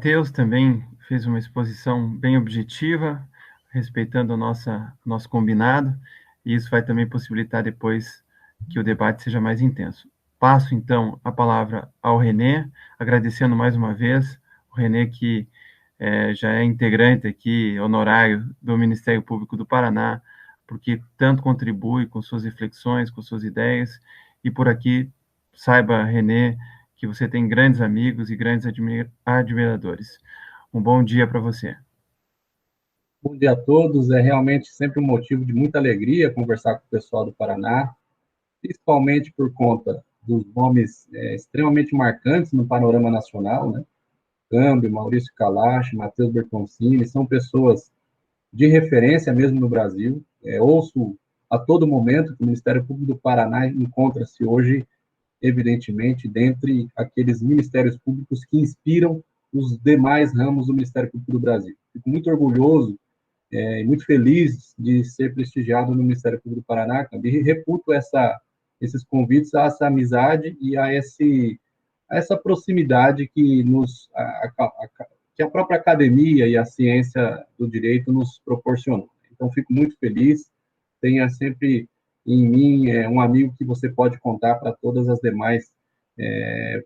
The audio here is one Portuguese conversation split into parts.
Matheus também fez uma exposição bem objetiva, respeitando nosso combinado, e isso vai também possibilitar depois que o debate seja mais intenso. Passo, então, a palavra ao Renê, agradecendo mais uma vez, o Renê que já é integrante aqui, honorário do Ministério Público do Paraná, porque tanto contribui com suas reflexões, com suas ideias, e por aqui, saiba, Renê, que você tem grandes amigos e grandes admiradores. Um bom dia para você. Bom dia a todos. É realmente sempre um motivo de muita alegria conversar com o pessoal do Paraná, principalmente por conta dos nomes extremamente marcantes no panorama nacional, né? Câmbio, Maurício Kalash, Matheus Bertoncini, são pessoas de referência mesmo no Brasil. Ouço a todo momento que o Ministério Público do Paraná encontra-se hoje, evidentemente, dentre aqueles ministérios públicos que inspiram os demais ramos do Ministério Público do Brasil. Fico muito orgulhoso muito feliz de ser prestigiado no Ministério Público do Paraná, e reputo esses convites a essa amizade e a essa proximidade que que a própria academia e a ciência do direito nos proporcionam. Então, fico muito feliz. Tenha sempre em mim um amigo que você pode contar para todas as demais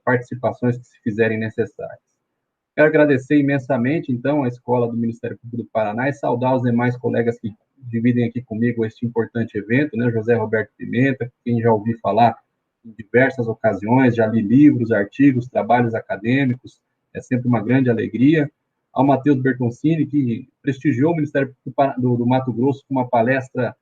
participações que se fizerem necessárias. Quero agradecer imensamente, então, a Escola do Ministério Público do Paraná e saudar os demais colegas que dividem aqui comigo este importante evento, né? José Roberto Pimenta, quem já ouvi falar em diversas ocasiões, já li livros, artigos, trabalhos acadêmicos, é sempre uma grande alegria. Ao Matheus Bertoncini, que prestigiou o Ministério Público do Mato Grosso com uma palestra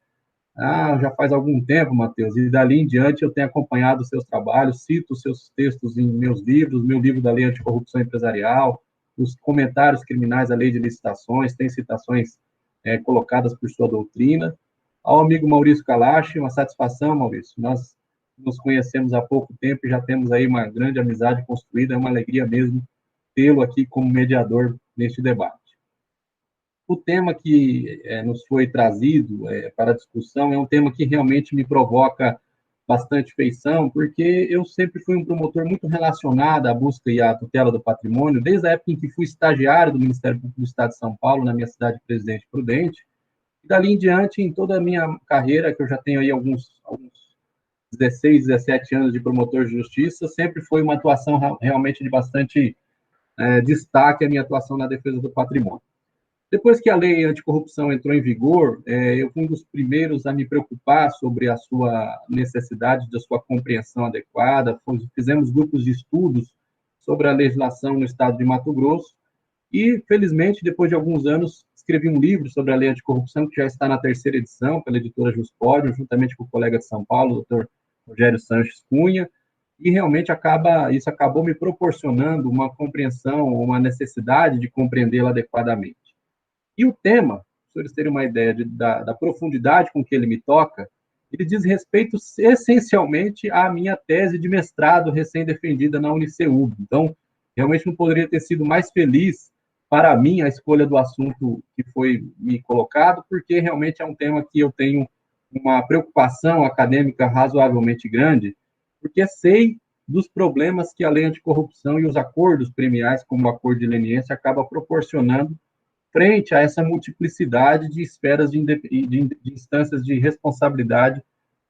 já faz algum tempo, Matheus, e dali em diante eu tenho acompanhado os seus trabalhos, cito os seus textos em meus livros, meu livro da Lei Anticorrupção Empresarial, os comentários criminais à Lei de Licitações, tem citações colocadas por sua doutrina. Ao amigo Maurício Kalash, uma satisfação, Maurício, nós nos conhecemos há pouco tempo e já temos aí uma grande amizade construída, é uma alegria mesmo tê-lo aqui como mediador neste debate. O tema que nos foi trazido para a discussão é um tema que realmente me provoca bastante feição, porque eu sempre fui um promotor muito relacionado à busca e à tutela do patrimônio, desde a época em que fui estagiário do Ministério Público do Estado de São Paulo, na minha cidade de Presidente Prudente, e dali em diante, em toda a minha carreira, que eu já tenho aí alguns 16, 17 anos de promotor de justiça, sempre foi uma atuação realmente de bastante destaque a minha atuação na defesa do patrimônio. Depois que a lei anticorrupção entrou em vigor, eu fui um dos primeiros a me preocupar sobre a sua necessidade, da sua compreensão adequada. Fizemos grupos de estudos sobre a legislação no estado de Mato Grosso e, felizmente, depois de alguns anos, escrevi um livro sobre a lei anticorrupção, que já está na terceira edição, pela editora Juspódio, juntamente com o colega de São Paulo, o doutor Rogério Sanches Cunha, e realmente isso acabou me proporcionando uma compreensão, uma necessidade de compreendê-la adequadamente. E o tema, para os senhores terem uma ideia da profundidade com que ele me toca, ele diz respeito essencialmente à minha tese de mestrado recém-defendida na Uniceub. Então, realmente não poderia ter sido mais feliz para mim a escolha do assunto que foi me colocado, porque realmente é um tema que eu tenho uma preocupação acadêmica razoavelmente grande, porque sei dos problemas que a lei anticorrupção e os acordos premiais, como o acordo de leniência, acaba proporcionando frente a essa multiplicidade de esferas de instâncias de responsabilidade,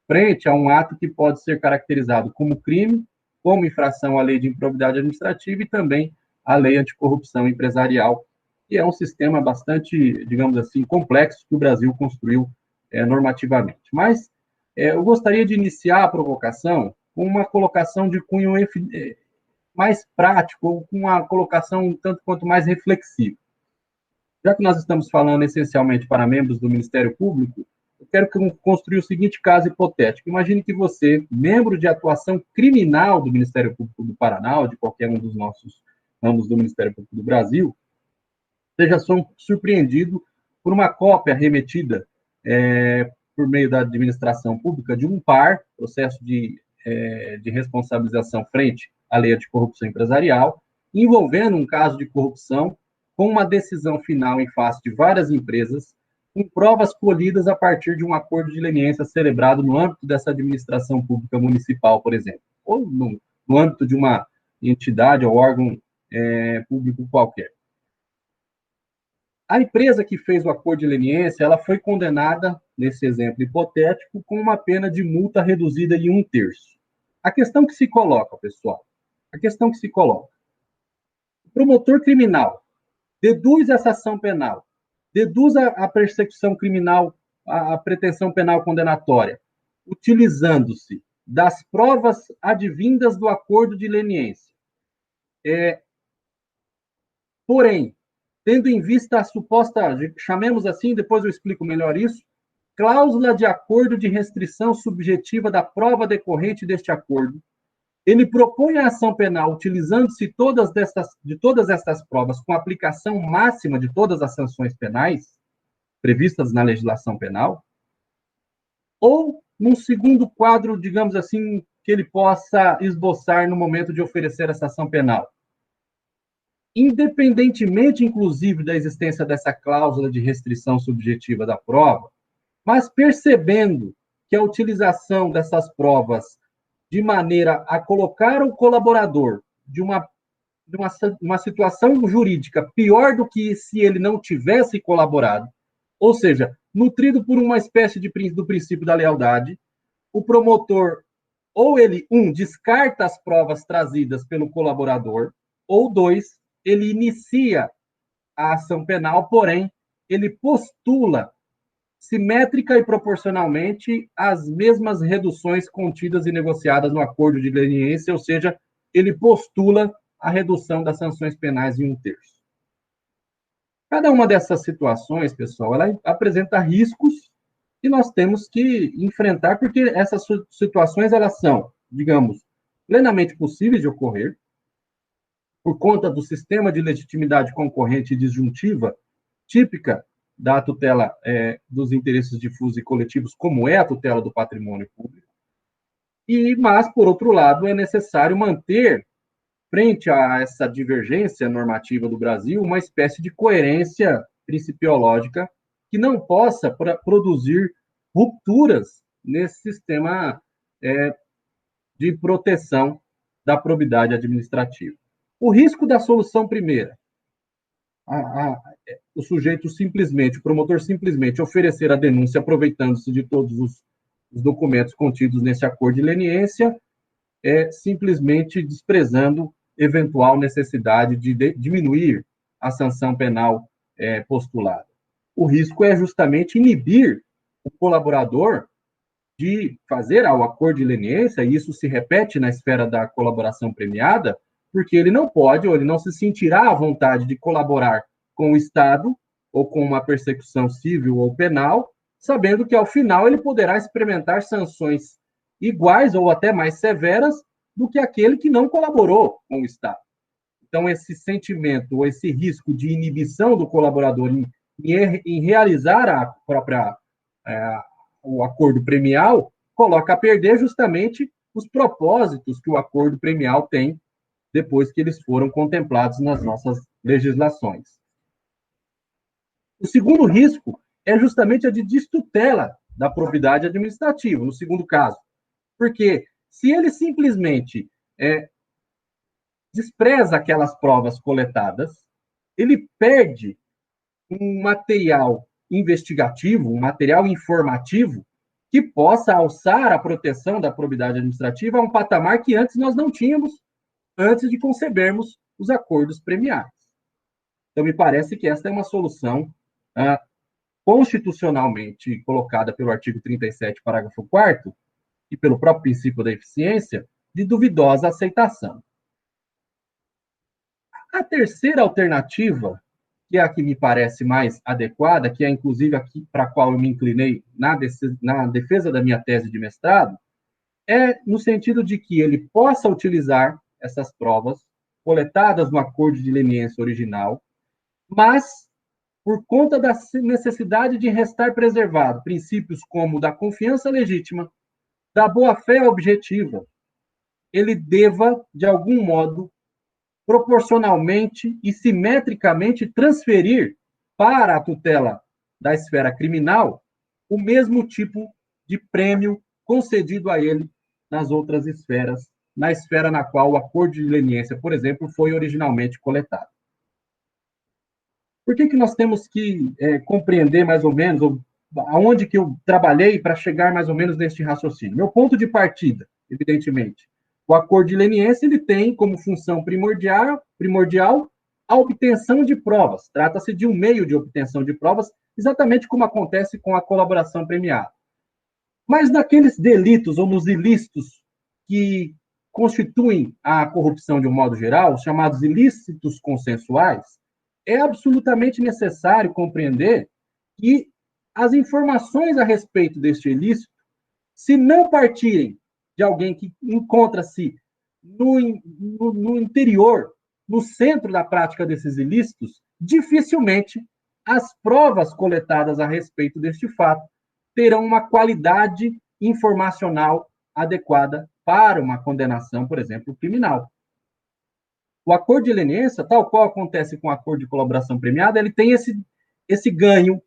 frente a um ato que pode ser caracterizado como crime, como infração à lei de improbidade administrativa e também à lei anticorrupção empresarial, que é um sistema bastante, digamos assim, complexo que o Brasil construiu normativamente. Mas eu gostaria de iniciar a provocação com uma colocação de cunho mais prático, ou com uma colocação um tanto quanto mais reflexiva. Já que nós estamos falando essencialmente para membros do Ministério Público, eu quero construir o seguinte caso hipotético. Imagine que você, membro de atuação criminal do Ministério Público do Paraná, ou de qualquer um dos nossos ramos do Ministério Público do Brasil, seja surpreendido por uma cópia remetida por meio da administração pública de um processo de responsabilização frente à lei anticorrupção empresarial, envolvendo um caso de corrupção com uma decisão final em face de várias empresas, com provas colhidas a partir de um acordo de leniência celebrado no âmbito dessa administração pública municipal, por exemplo, ou no âmbito de uma entidade ou órgão público qualquer. A empresa que fez o acordo de leniência, ela foi condenada, nesse exemplo hipotético, com uma pena de multa reduzida em 1/3. A questão que se coloca, pessoal, a questão que se coloca, o promotor criminal deduz essa ação penal, deduz a persecução criminal, a pretensão penal condenatória, utilizando-se das provas advindas do acordo de leniência. Porém, tendo em vista a suposta, chamemos assim, depois eu explico melhor isso, cláusula de acordo de restrição subjetiva da prova decorrente deste acordo, ele propõe a ação penal utilizando-se de todas estas provas com aplicação máxima de todas as sanções penais previstas na legislação penal, ou num segundo quadro, digamos assim, que ele possa esboçar no momento de oferecer essa ação penal. Independentemente, inclusive, da existência dessa cláusula de restrição subjetiva da prova, mas percebendo que a utilização dessas provas de maneira a colocar o colaborador de uma situação jurídica pior do que se ele não tivesse colaborado, ou seja, nutrido por uma espécie do princípio da lealdade, o promotor, ou ele, descarta as provas trazidas pelo colaborador, ou 2, ele inicia a ação penal, porém, ele postula simétrica e proporcionalmente as mesmas reduções contidas e negociadas no acordo de leniência, ou seja, ele postula a redução das sanções penais em 1/3. Cada uma dessas situações, pessoal, ela apresenta riscos que nós temos que enfrentar, porque essas situações, elas são, digamos, plenamente possíveis de ocorrer, por conta do sistema de legitimidade concorrente e disjuntiva típica da tutela dos interesses difusos e coletivos, como é a tutela do patrimônio público. Mas, por outro lado, é necessário manter, frente a essa divergência normativa do Brasil, uma espécie de coerência principiológica que não possa produzir rupturas nesse sistema de proteção da probidade administrativa. O risco da solução primeira, o sujeito simplesmente, o promotor simplesmente oferecer a denúncia aproveitando-se de todos os documentos contidos nesse acordo de leniência, simplesmente desprezando eventual necessidade de diminuir a sanção penal postulada. O risco é justamente inibir o colaborador de fazer ao acordo de leniência, e isso se repete na esfera da colaboração premiada, porque ele não pode, ou ele não se sentirá à vontade de colaborar com o Estado, ou com uma persecução civil ou penal, sabendo que, ao final, ele poderá experimentar sanções iguais ou até mais severas do que aquele que não colaborou com o Estado. Então, esse sentimento, ou esse risco de inibição do colaborador em realizar o acordo premial, coloca a perder justamente os propósitos que o acordo premial tem depois que eles foram contemplados nas nossas legislações. O segundo risco é justamente a de destutela da probidade administrativa, no segundo caso. Porque se ele simplesmente despreza aquelas provas coletadas, ele perde um material investigativo, um material informativo que possa alçar a proteção da probidade administrativa a um patamar que antes nós não tínhamos, antes de concebermos os acordos premiados. Então, me parece que esta é uma solução constitucionalmente colocada pelo artigo 37, parágrafo 4º, e pelo próprio princípio da eficiência, de duvidosa aceitação. A terceira alternativa, que é a que me parece mais adequada, que é inclusive aqui para a qual eu me inclinei na defesa da minha tese de mestrado, é no sentido de que ele possa utilizar essas provas coletadas no acordo de leniência original, mas, por conta da necessidade de restar preservado princípios como da confiança legítima, da boa-fé objetiva, ele deva, de algum modo, proporcionalmente e simetricamente transferir para a tutela da esfera criminal o mesmo tipo de prêmio concedido a ele nas outras esferas na esfera na qual o acordo de leniência, por exemplo, foi originalmente coletado. Por que nós temos que compreender mais ou menos, aonde que eu trabalhei para chegar mais ou menos neste raciocínio? Meu ponto de partida, evidentemente, o acordo de leniência ele tem como função primordial a obtenção de provas. Trata-se de um meio de obtenção de provas, exatamente como acontece com a colaboração premiada. Mas naqueles delitos ou nos ilícitos que constituem a corrupção de um modo geral, chamados ilícitos consensuais, é absolutamente necessário compreender que as informações a respeito deste ilícito, se não partirem de alguém que encontra-se no interior, no centro da prática desses ilícitos, dificilmente as provas coletadas a respeito deste fato terão uma qualidade informacional adequada para uma condenação, por exemplo, criminal. O acordo de leniência, tal qual acontece com o acordo de colaboração premiada, ele tem esse ganho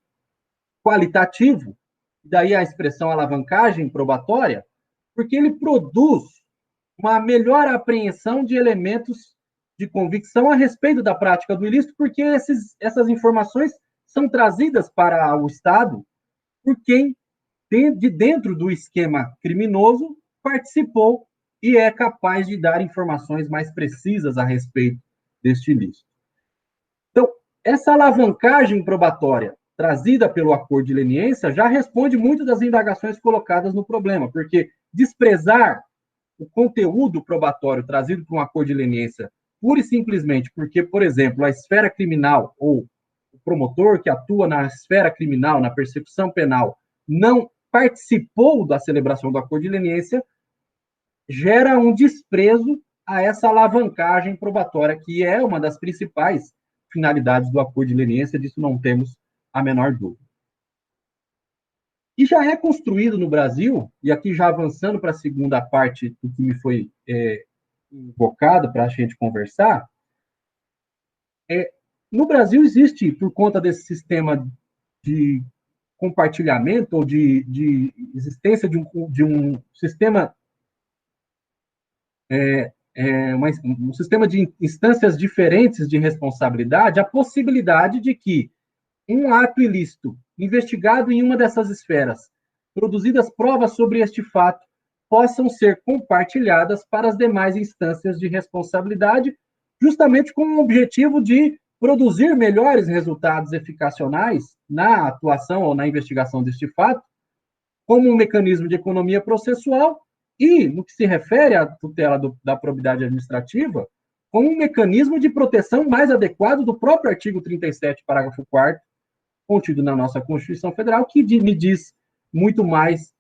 qualitativo, daí a expressão alavancagem probatória, porque ele produz uma melhor apreensão de elementos de convicção a respeito da prática do ilícito, porque essas informações são trazidas para o Estado por quem, de dentro do esquema criminoso, participou e é capaz de dar informações mais precisas a respeito deste ilícito. Então, essa alavancagem probatória trazida pelo acordo de leniência já responde muito das indagações colocadas no problema, porque desprezar o conteúdo probatório trazido por um acordo de leniência pura e simplesmente porque, por exemplo, a esfera criminal ou o promotor que atua na esfera criminal, na persecução penal, não participou da celebração do acordo de leniência, gera um desprezo a essa alavancagem probatória, que é uma das principais finalidades do acordo de leniência, disso não temos a menor dúvida. E já é construído no Brasil, e aqui já avançando para a segunda parte do que me foi invocado para a gente conversar, no Brasil existe, por conta desse sistema de compartilhamento ou de existência de um sistema um sistema de instâncias diferentes de responsabilidade, a possibilidade de que um ato ilícito investigado em uma dessas esferas, produzidas provas sobre este fato, possam ser compartilhadas para as demais instâncias de responsabilidade, justamente com o objetivo de produzir melhores resultados eficacionais na atuação ou na investigação deste fato, como um mecanismo de economia processual e, no que se refere à tutela da probidade administrativa, como um mecanismo de proteção mais adequado do próprio artigo 37, parágrafo 4º, contido na nossa Constituição Federal, que me diz muito mais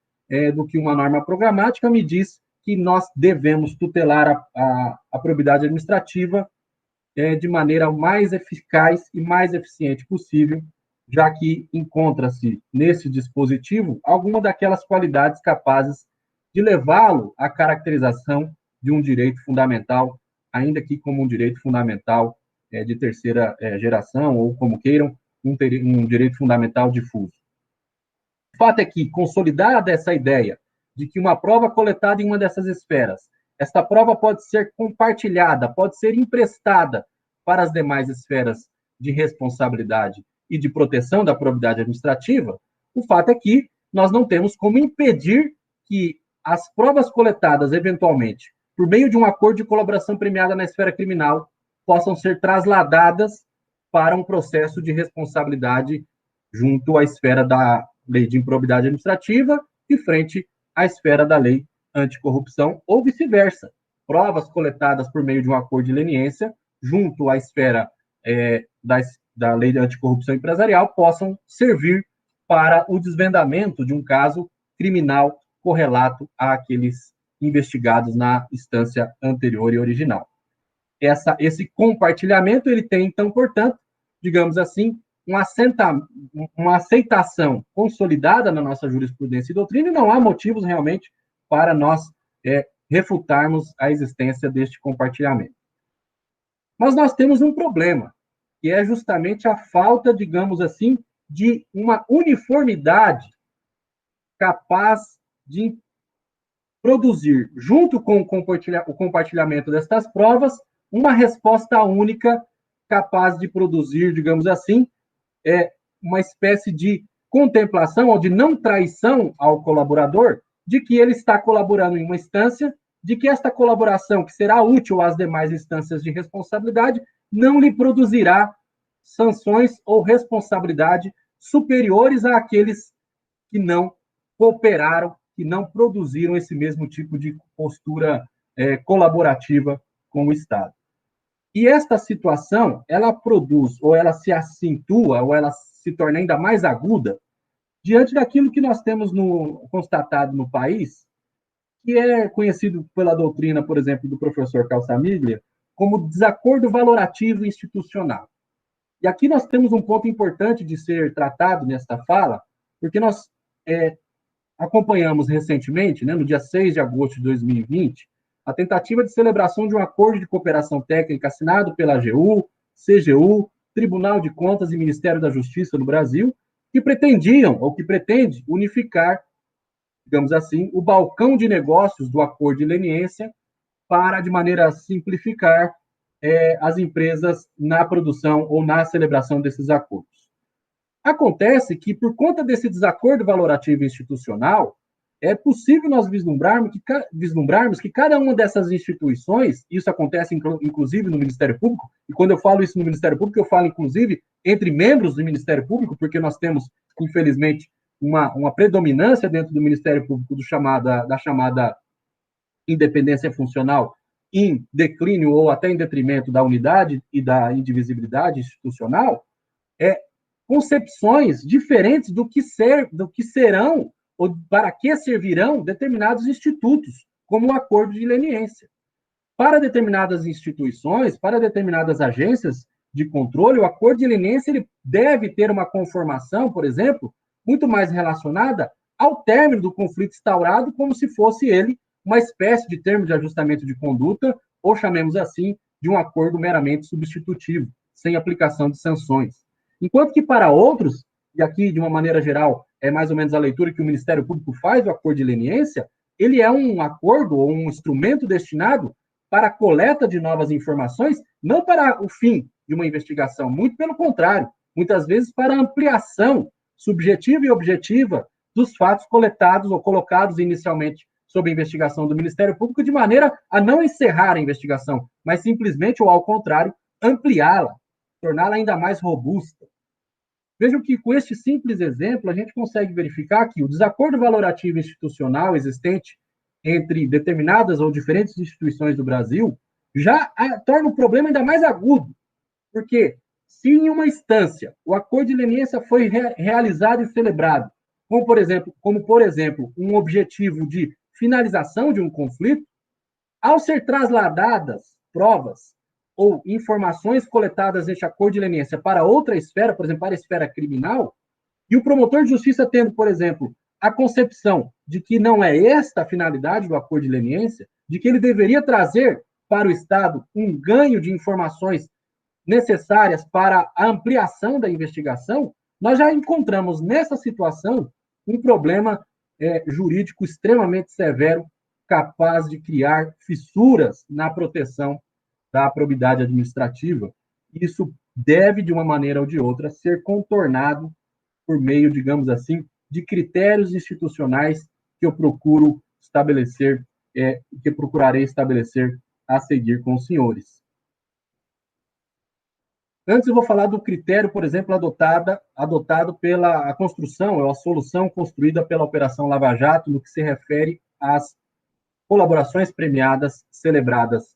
do que uma norma programática, me diz que nós devemos tutelar a probidade administrativa de maneira mais eficaz e mais eficiente possível, já que encontra-se nesse dispositivo alguma daquelas qualidades capazes de levá-lo à caracterização de um direito fundamental, ainda que como um direito fundamental de terceira geração, ou como queiram, um direito fundamental difuso. O fato é que, consolidada essa ideia de que uma prova coletada em uma dessas esferas, esta prova pode ser compartilhada, pode ser emprestada para as demais esferas de responsabilidade e de proteção da probidade administrativa, o fato é que nós não temos como impedir que as provas coletadas, eventualmente, por meio de um acordo de colaboração premiada na esfera criminal, possam ser trasladadas para um processo de responsabilidade junto à esfera da lei de improbidade administrativa e frente à esfera da lei anticorrupção, ou vice-versa. Provas coletadas por meio de um acordo de leniência junto à esfera da lei de anticorrupção empresarial possam servir para o desvendamento de um caso criminal correlato àqueles investigados na instância anterior e original. Esse compartilhamento, ele tem, então, portanto, digamos assim, uma aceitação consolidada na nossa jurisprudência e doutrina, e não há motivos realmente para nós refutarmos a existência deste compartilhamento. Mas nós temos um problema, que é justamente a falta, digamos assim, de uma uniformidade capaz de produzir, junto com o compartilhamento destas provas, uma resposta única capaz de produzir, digamos assim, uma espécie de contemplação ou de não traição ao colaborador de que ele está colaborando em uma instância, de que esta colaboração, que será útil às demais instâncias de responsabilidade, não lhe produzirá sanções ou responsabilidade superiores àqueles que não cooperaram, que não produziram esse mesmo tipo de postura colaborativa com o Estado. E esta situação, ela produz, ou ela se acentua, ou ela se torna ainda mais aguda, diante daquilo que nós temos constatado no país, que é conhecido pela doutrina, por exemplo, do professor Calçamiglia, como desacordo valorativo institucional. E aqui nós temos um ponto importante de ser tratado nesta fala, porque nós acompanhamos recentemente, no dia 6 de agosto de 2020, a tentativa de celebração de um acordo de cooperação técnica assinado pela AGU, CGU, Tribunal de Contas e Ministério da Justiça no Brasil, que pretendiam, ou que pretende, unificar, digamos assim, o balcão de negócios do acordo de leniência para, de maneira a simplificar, as empresas na produção ou na celebração desses acordos. Acontece que, por conta desse desacordo valorativo institucional, é possível nós vislumbrarmos que cada uma dessas instituições, isso acontece inclusive no Ministério Público, e quando eu falo isso no Ministério Público, eu falo inclusive entre membros do Ministério Público, porque nós temos, infelizmente, uma predominância dentro do Ministério Público da chamada independência funcional em declínio ou até em detrimento da unidade e da indivisibilidade institucional, concepções diferentes do que serão ou para que servirão determinados institutos, como o acordo de leniência. Para determinadas instituições, para determinadas agências de controle, o acordo de leniência ele deve ter uma conformação, por exemplo, muito mais relacionada ao término do conflito instaurado, como se fosse ele uma espécie de termo de ajustamento de conduta, ou chamemos assim, de um acordo meramente substitutivo, sem aplicação de sanções. Enquanto que para outros, e aqui de uma maneira geral é mais ou menos a leitura que o Ministério Público faz do acordo de leniência, ele é um acordo ou um instrumento destinado para a coleta de novas informações, não para o fim de uma investigação, muito pelo contrário, muitas vezes para a ampliação subjetiva e objetiva dos fatos coletados ou colocados inicialmente sob a investigação do Ministério Público, de maneira a não encerrar a investigação, mas simplesmente, ou ao contrário, ampliá-la, torná-la ainda mais robusta. Vejam que, com este simples exemplo, a gente consegue verificar que o desacordo valorativo institucional existente entre determinadas ou diferentes instituições do Brasil já torna o problema ainda mais agudo, porque se em uma instância o acordo de leniência foi realizado e celebrado, como por exemplo, um objetivo de finalização de um conflito, ao ser trasladadas provas ou informações coletadas neste acordo de leniência para outra esfera, por exemplo, para a esfera criminal, e o promotor de justiça tendo, por exemplo, a concepção de que não é esta a finalidade do acordo de leniência, de que ele deveria trazer para o Estado um ganho de informações necessárias para a ampliação da investigação, nós já encontramos nessa situação um problema jurídico extremamente severo, capaz de criar fissuras na proteção da probidade administrativa. Isso deve, de uma maneira ou de outra, ser contornado por meio, digamos assim, de critérios institucionais que eu procuro estabelecer, que procurarei estabelecer a seguir com os senhores. Antes eu vou falar do critério, por exemplo, adotado pela construção, ou a solução construída pela Operação Lava Jato, no que se refere às colaborações premiadas celebradas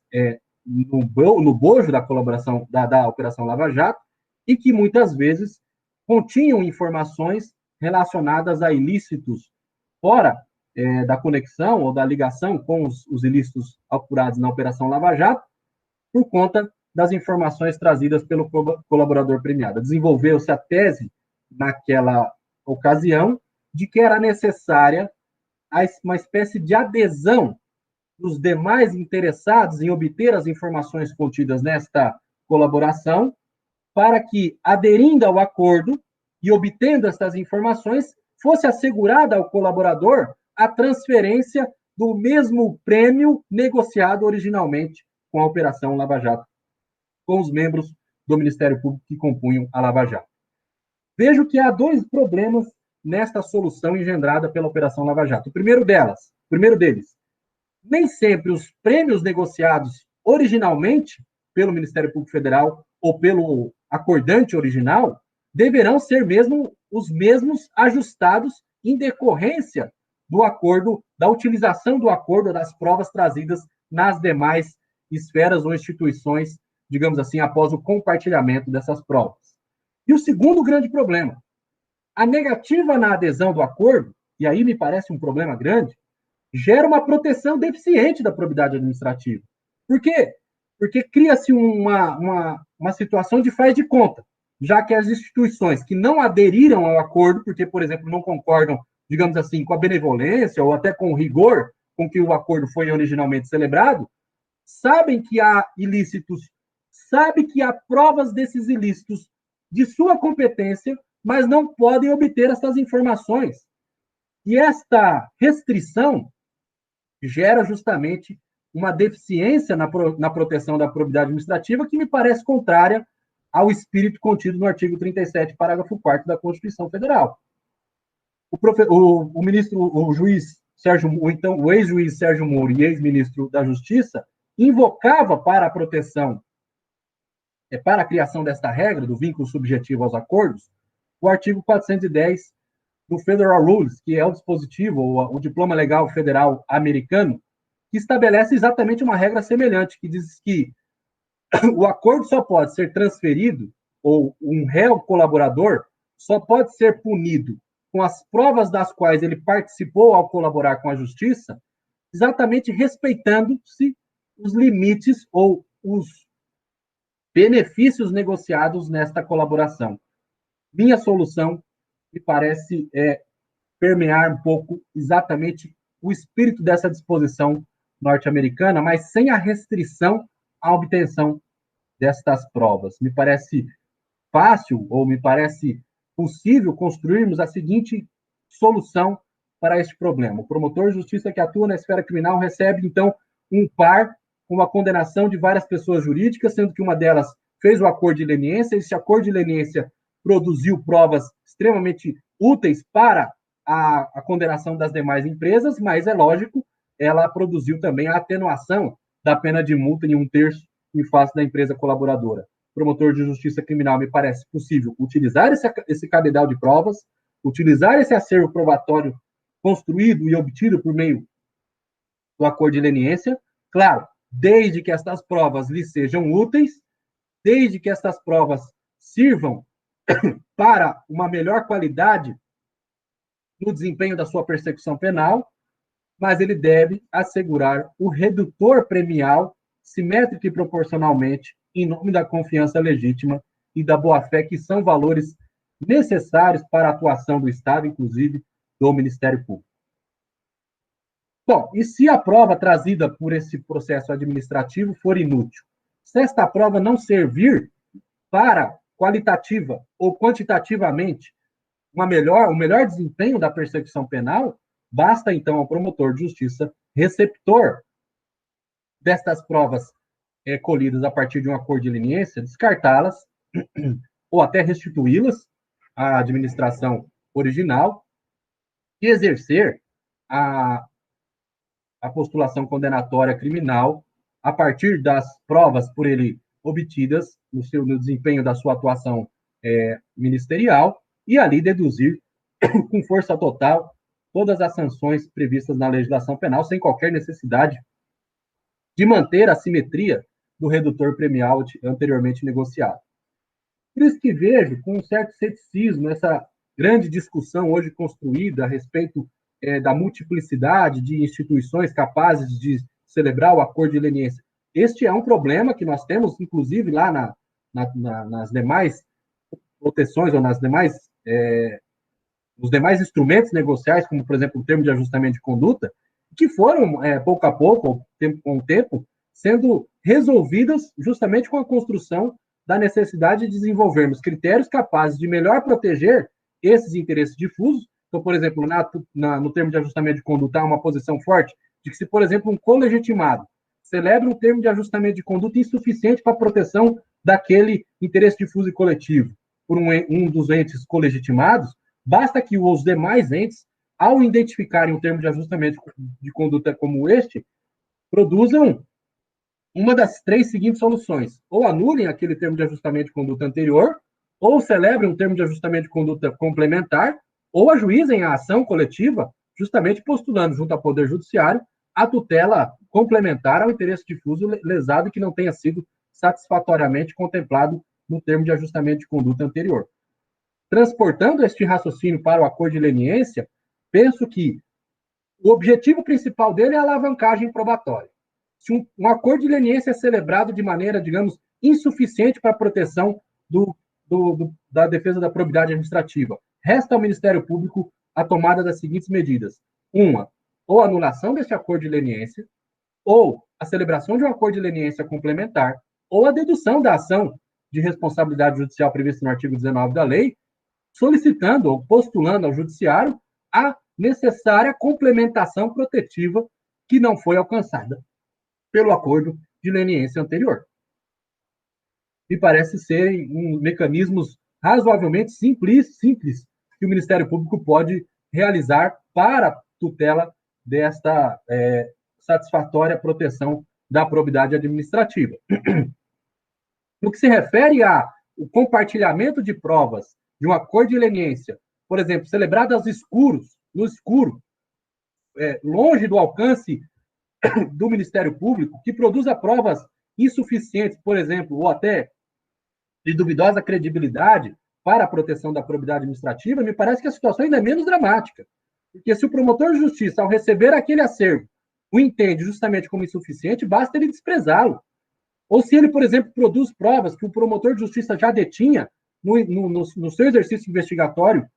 no bojo da colaboração da Operação Lava Jato, e que muitas vezes continham informações relacionadas a ilícitos fora da conexão ou da ligação com os ilícitos apurados na Operação Lava Jato, por conta das informações trazidas pelo colaborador premiado. Desenvolveu-se a tese, naquela ocasião, de que era necessária uma espécie de adesão dos demais interessados em obter as informações contidas nesta colaboração, para que, aderindo ao acordo e obtendo estas informações, fosse assegurada ao colaborador a transferência do mesmo prêmio negociado originalmente com a Operação Lava Jato, com os membros do Ministério Público que compunham a Lava Jato. Vejo que há dois problemas nesta solução engendrada pela Operação Lava Jato. O primeiro deles, nem sempre os prêmios negociados originalmente pelo Ministério Público Federal ou pelo acordante original deverão ser mesmo os mesmos ajustados em decorrência do acordo, da utilização do acordo, das provas trazidas nas demais esferas ou instituições, digamos assim, após o compartilhamento dessas provas. E o segundo grande problema, a negativa na adesão do acordo, e aí me parece um problema grande, gera uma proteção deficiente da probidade administrativa. Por quê? Porque cria-se uma situação de faz de conta, já que as instituições que não aderiram ao acordo, porque, por exemplo, não concordam, digamos assim, com a benevolência ou até com o rigor com que o acordo foi originalmente celebrado, sabem que há ilícitos, sabem que há provas desses ilícitos de sua competência, mas não podem obter essas informações. E esta restrição gera justamente uma deficiência na proteção da probidade administrativa que me parece contrária ao espírito contido no artigo 37, parágrafo 4º da Constituição Federal. O juiz Sérgio, o ex-juiz Sérgio Moro e ex-ministro da Justiça invocava para a proteção, para a criação desta regra do vínculo subjetivo aos acordos, o artigo 410 do Federal Rules, que é o dispositivo, ou o diploma legal federal americano, que estabelece exatamente uma regra semelhante, que diz que o acordo só pode ser transferido, ou um réu colaborador só pode ser punido com as provas das quais ele participou ao colaborar com a justiça, exatamente respeitando-se os limites ou os benefícios negociados nesta colaboração. Minha solução me parece permear um pouco exatamente o espírito dessa disposição norte-americana, mas sem a restrição à obtenção destas provas. Me parece fácil, ou me parece possível construirmos a seguinte solução para este problema. O promotor de justiça que atua na esfera criminal recebe, então, um par com a condenação de várias pessoas jurídicas, sendo que uma delas fez o acordo de leniência, esse acordo de leniência produziu provas extremamente úteis para a condenação das demais empresas, mas, é lógico, ela produziu também a atenuação da pena de multa em 1/3 em face da empresa colaboradora. Promotor de justiça criminal, me parece possível utilizar esse cabedal de provas, utilizar esse acervo probatório construído e obtido por meio do acordo de leniência, claro, desde que estas provas lhe sejam úteis, desde que estas provas sirvam para uma melhor qualidade no desempenho da sua persecução penal, mas ele deve assegurar o redutor premial simétrico e proporcionalmente em nome da confiança legítima e da boa-fé, que são valores necessários para a atuação do Estado, inclusive do Ministério Público. Bom, e se a prova trazida por esse processo administrativo for inútil? Se esta prova não servir para qualitativa ou quantitativamente um melhor desempenho da persecução penal, basta então ao promotor de justiça receptor destas provas colhidas a partir de um acordo de leniência, descartá-las ou até restituí-las à administração original e exercer a postulação condenatória criminal a partir das provas por ele obtidas no desempenho da sua atuação ministerial e ali deduzir com força total todas as sanções previstas na legislação penal, sem qualquer necessidade de manter a simetria do redutor premial anteriormente negociado. Por isso que vejo com um certo ceticismo essa grande discussão hoje construída a respeito da multiplicidade de instituições capazes de celebrar o acordo de leniência. Este é um problema que nós temos, inclusive, lá nas demais proteções ou nos demais instrumentos negociais, como, por exemplo, o termo de ajustamento de conduta, que foram, pouco a pouco, com o tempo, sendo resolvidas justamente com a construção da necessidade de desenvolvermos critérios capazes de melhor proteger esses interesses difusos. Então, por exemplo, no termo de ajustamento de conduta, há uma posição forte de que se, por exemplo, um colegitimado celebra um termo de ajustamento de conduta insuficiente para a proteção daquele interesse difuso e coletivo por um dos entes colegitimados, basta que os demais entes, ao identificarem um termo de ajustamento de conduta como este, produzam uma das três seguintes soluções: ou anulem aquele termo de ajustamento de conduta anterior, ou celebrem um termo de ajustamento de conduta complementar, ou ajuizem a ação coletiva, justamente postulando junto ao Poder Judiciário a tutela complementar ao interesse difuso lesado que não tenha sido satisfatoriamente contemplado no termo de ajustamento de conduta anterior. Transportando este raciocínio para o acordo de leniência, penso que o objetivo principal dele é a alavancagem probatória. Se um acordo de leniência é celebrado de maneira, digamos, insuficiente para a proteção da defesa da probidade administrativa, resta ao Ministério Público a tomada das seguintes medidas: uma, ou a anulação deste acordo de leniência, ou a celebração de um acordo de leniência complementar, ou a dedução da ação de responsabilidade judicial prevista no artigo 19 da lei, solicitando ou postulando ao Judiciário a necessária complementação protetiva que não foi alcançada pelo acordo de leniência anterior. Me parece serem mecanismos razoavelmente simples que o Ministério Público pode realizar para a tutela desta satisfatória proteção da probidade administrativa. No que se refere ao compartilhamento de provas de um acordo de leniência, por exemplo, celebrado no escuro, longe do alcance do Ministério Público, que produza provas insuficientes, por exemplo, ou até de duvidosa credibilidade para a proteção da probidade administrativa, me parece que a situação ainda é menos dramática. Porque se o promotor de justiça, ao receber aquele acervo, o entende justamente como insuficiente, basta ele desprezá-lo. Ou se ele, por exemplo, produz provas que o promotor de justiça já detinha no seu exercício investigatório,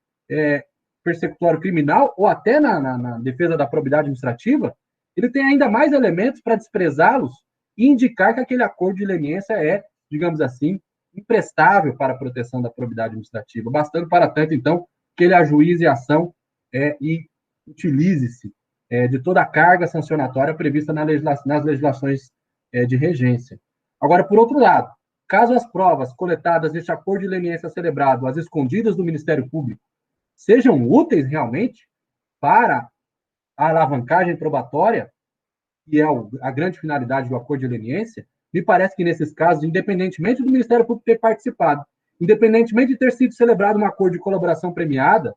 persecutório criminal, ou até na defesa da probidade administrativa, ele tem ainda mais elementos para desprezá-los e indicar que aquele acordo de leniência é, digamos assim, imprestável para a proteção da probidade administrativa, bastando para tanto, então, que ele ajuize a ação e utilize-se de toda a carga sancionatória prevista nas legislações de regência. Agora, por outro lado, caso as provas coletadas neste acordo de leniência celebrado às escondidas do Ministério Público sejam úteis realmente para a alavancagem probatória, que é a grande finalidade do acordo de leniência, me parece que nesses casos, independentemente do Ministério Público ter participado, independentemente de ter sido celebrado um acordo de colaboração premiada,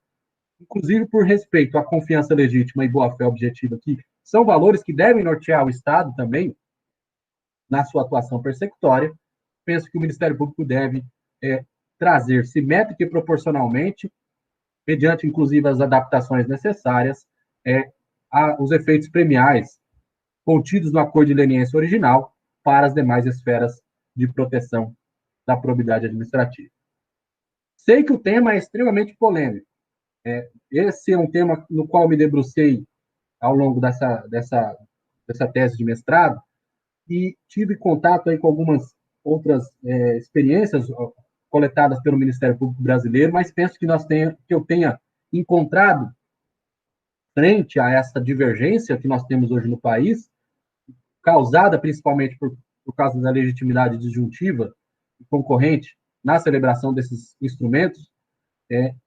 inclusive por respeito à confiança legítima e boa-fé objetiva, que são valores que devem nortear o Estado também na sua atuação persecutória, penso que o Ministério Público deve trazer simétrica e proporcionalmente, mediante inclusive as adaptações necessárias, os efeitos premiais contidos no acordo de leniência original para as demais esferas de proteção da probidade administrativa. Sei que o tema é extremamente polêmico. Esse é um tema no qual me debrucei ao longo dessa tese de mestrado e tive contato aí com algumas outras experiências coletadas pelo Ministério Público Brasileiro, mas penso que eu tenha encontrado, frente a essa divergência que nós temos hoje no país, causada principalmente por causa da legitimidade disjuntiva e concorrente na celebração desses instrumentos,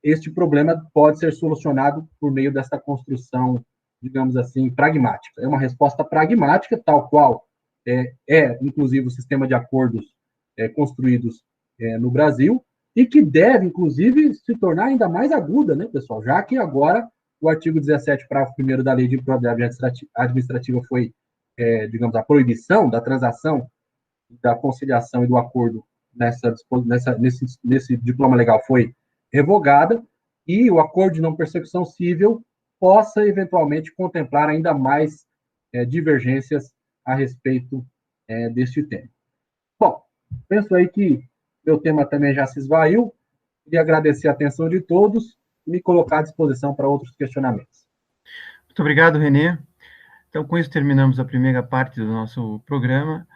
este problema pode ser solucionado por meio dessa construção, digamos assim, pragmática. É uma resposta pragmática, tal qual inclusive, o sistema de acordos construídos no Brasil, e que deve, inclusive, se tornar ainda mais aguda, né, pessoal? Já que agora o artigo 17, parágrafo 1º da Lei de Improbidade Administrativa foi, digamos, a proibição da transação, da conciliação e do acordo nesse diploma legal foi revogada, e o acordo de não persecução civil possa, eventualmente, contemplar ainda mais divergências a respeito deste tema. Bom, penso aí que meu tema também já se esvaiu. Queria agradecer a atenção de todos e me colocar à disposição para outros questionamentos. Muito obrigado, Renê. Então, com isso, terminamos a primeira parte do nosso programa.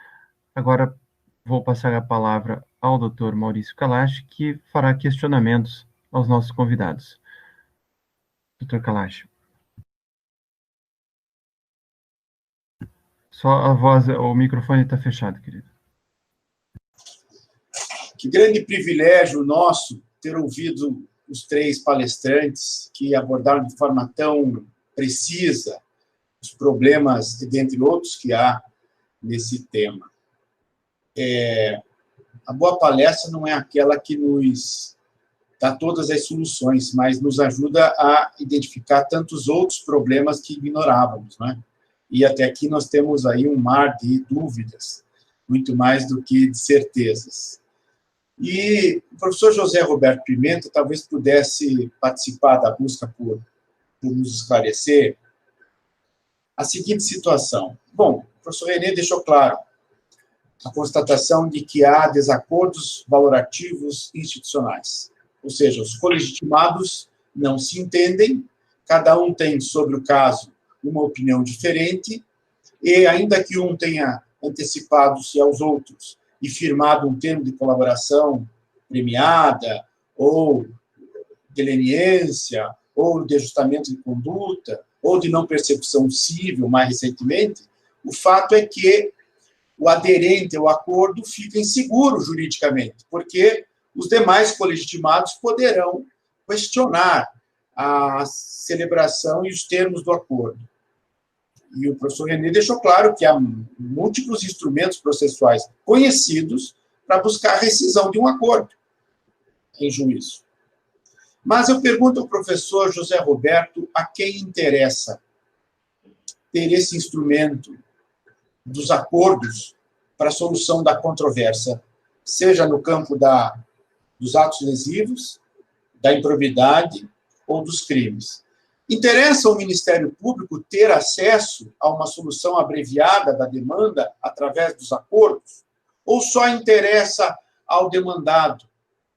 Agora, vou passar a palavra ao Dr. Maurício Kalash, que fará questionamentos aos nossos convidados. Dr. Kalash. Só a voz, o microfone está fechado, querido. Que grande privilégio nosso ter ouvido os três palestrantes que abordaram de forma tão precisa os problemas, dentre outros, que há nesse tema. A boa palestra não é aquela que nos dá todas as soluções, mas nos ajuda a identificar tantos outros problemas que ignorávamos, né? E até aqui nós temos aí um mar de dúvidas, muito mais do que de certezas. E o professor José Roberto Pimenta talvez pudesse participar da busca por nos esclarecer a seguinte situação. Bom, o professor René deixou claro a constatação de que há desacordos valorativos institucionais, ou seja, os colegitimados não se entendem, cada um tem sobre o caso uma opinião diferente, e ainda que um tenha antecipado-se aos outros e firmado um termo de colaboração premiada, ou de leniência, ou de ajustamento de conduta, ou de não percepção civil, mais recentemente, o fato é que o aderente ao acordo fica inseguro juridicamente, porque os demais colegitimados poderão questionar a celebração e os termos do acordo. E o professor René deixou claro que há múltiplos instrumentos processuais conhecidos para buscar a rescisão de um acordo em juízo. Mas eu pergunto ao professor José Roberto a quem interessa ter esse instrumento dos acordos para a solução da controvérsia, seja no campo dos atos lesivos, da improbidade ou dos crimes. Interessa ao Ministério Público ter acesso a uma solução abreviada da demanda através dos acordos? Ou só interessa ao demandado,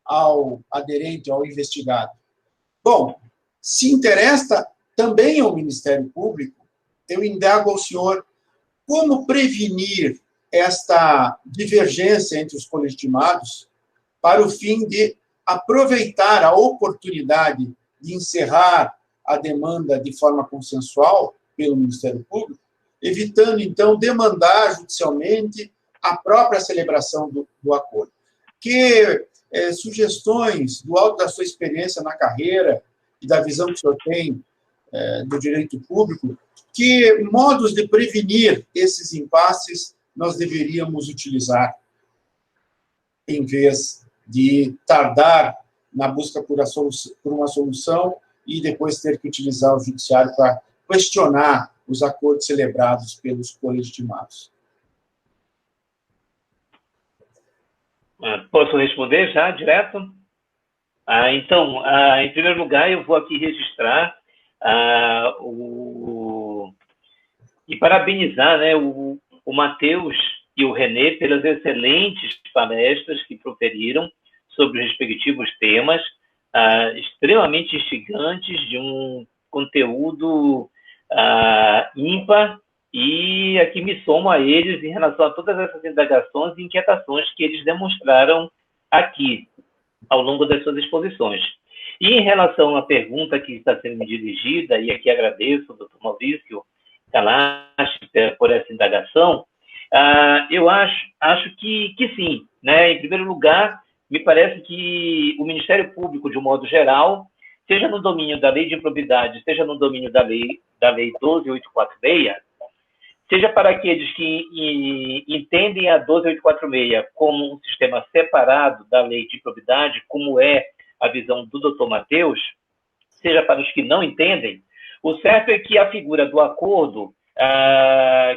ao aderente, ao investigado? Bom, se interessa também ao Ministério Público, eu indago ao senhor como prevenir esta divergência entre os colegitimados para o fim de aproveitar a oportunidade de encerrar a demanda de forma consensual pelo Ministério Público, evitando, então, demandar judicialmente a própria celebração do acordo. Que sugestões, do alto da sua experiência na carreira e da visão que o senhor tem do direito público, que modos de prevenir esses impasses nós deveríamos utilizar em vez de tardar na busca por uma solução e depois ter que utilizar o judiciário para questionar os acordos celebrados pelos colegitimados? Posso responder já, direto? Então, em primeiro lugar, eu vou aqui registrar e parabenizar, né, o Matheus e o René pelas excelentes palestras que proferiram sobre os respectivos temas, extremamente instigantes, de um conteúdo ímpar, e aqui me somo a eles em relação a todas essas indagações e inquietações que eles demonstraram aqui, ao longo das suas exposições. E em relação à pergunta que está sendo me dirigida, e aqui agradeço ao Dr. Maurício Kalash por essa indagação, eu acho que sim, né? Em primeiro lugar, me parece que o Ministério Público, de um modo geral, seja no domínio da lei de improbidade, seja no domínio da lei 12.846, seja para aqueles que entendem a 12.846 como um sistema separado da lei de improbidade, como é a visão do Dr. Matheus, seja para os que não entendem, o certo é que a figura do acordo,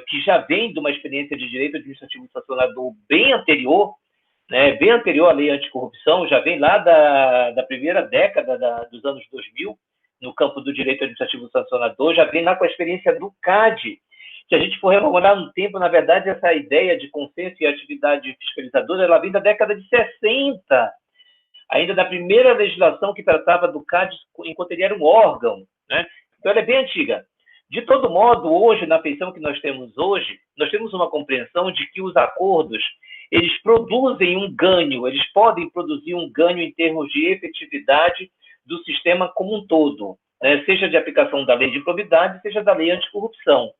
que já vem de uma experiência de direito administrativo sancionador bem anterior, né, bem anterior à lei anticorrupção, já vem lá da primeira década dos anos 2000, no campo do direito administrativo sancionador, já vem lá com a experiência do CAD. Se a gente for rememorar no tempo, na verdade, essa ideia de consenso e atividade fiscalizadora, ela vem da década de 60, ainda da primeira legislação que tratava do CAD enquanto ele era um órgão, né? Então, ela é bem antiga. De todo modo, hoje, na feição que nós temos hoje, nós temos uma compreensão de que os acordos, eles produzem um ganho, eles podem produzir um ganho em termos de efetividade do sistema como um todo. né, seja de aplicação da lei de improbidade, seja da lei anticorrupção.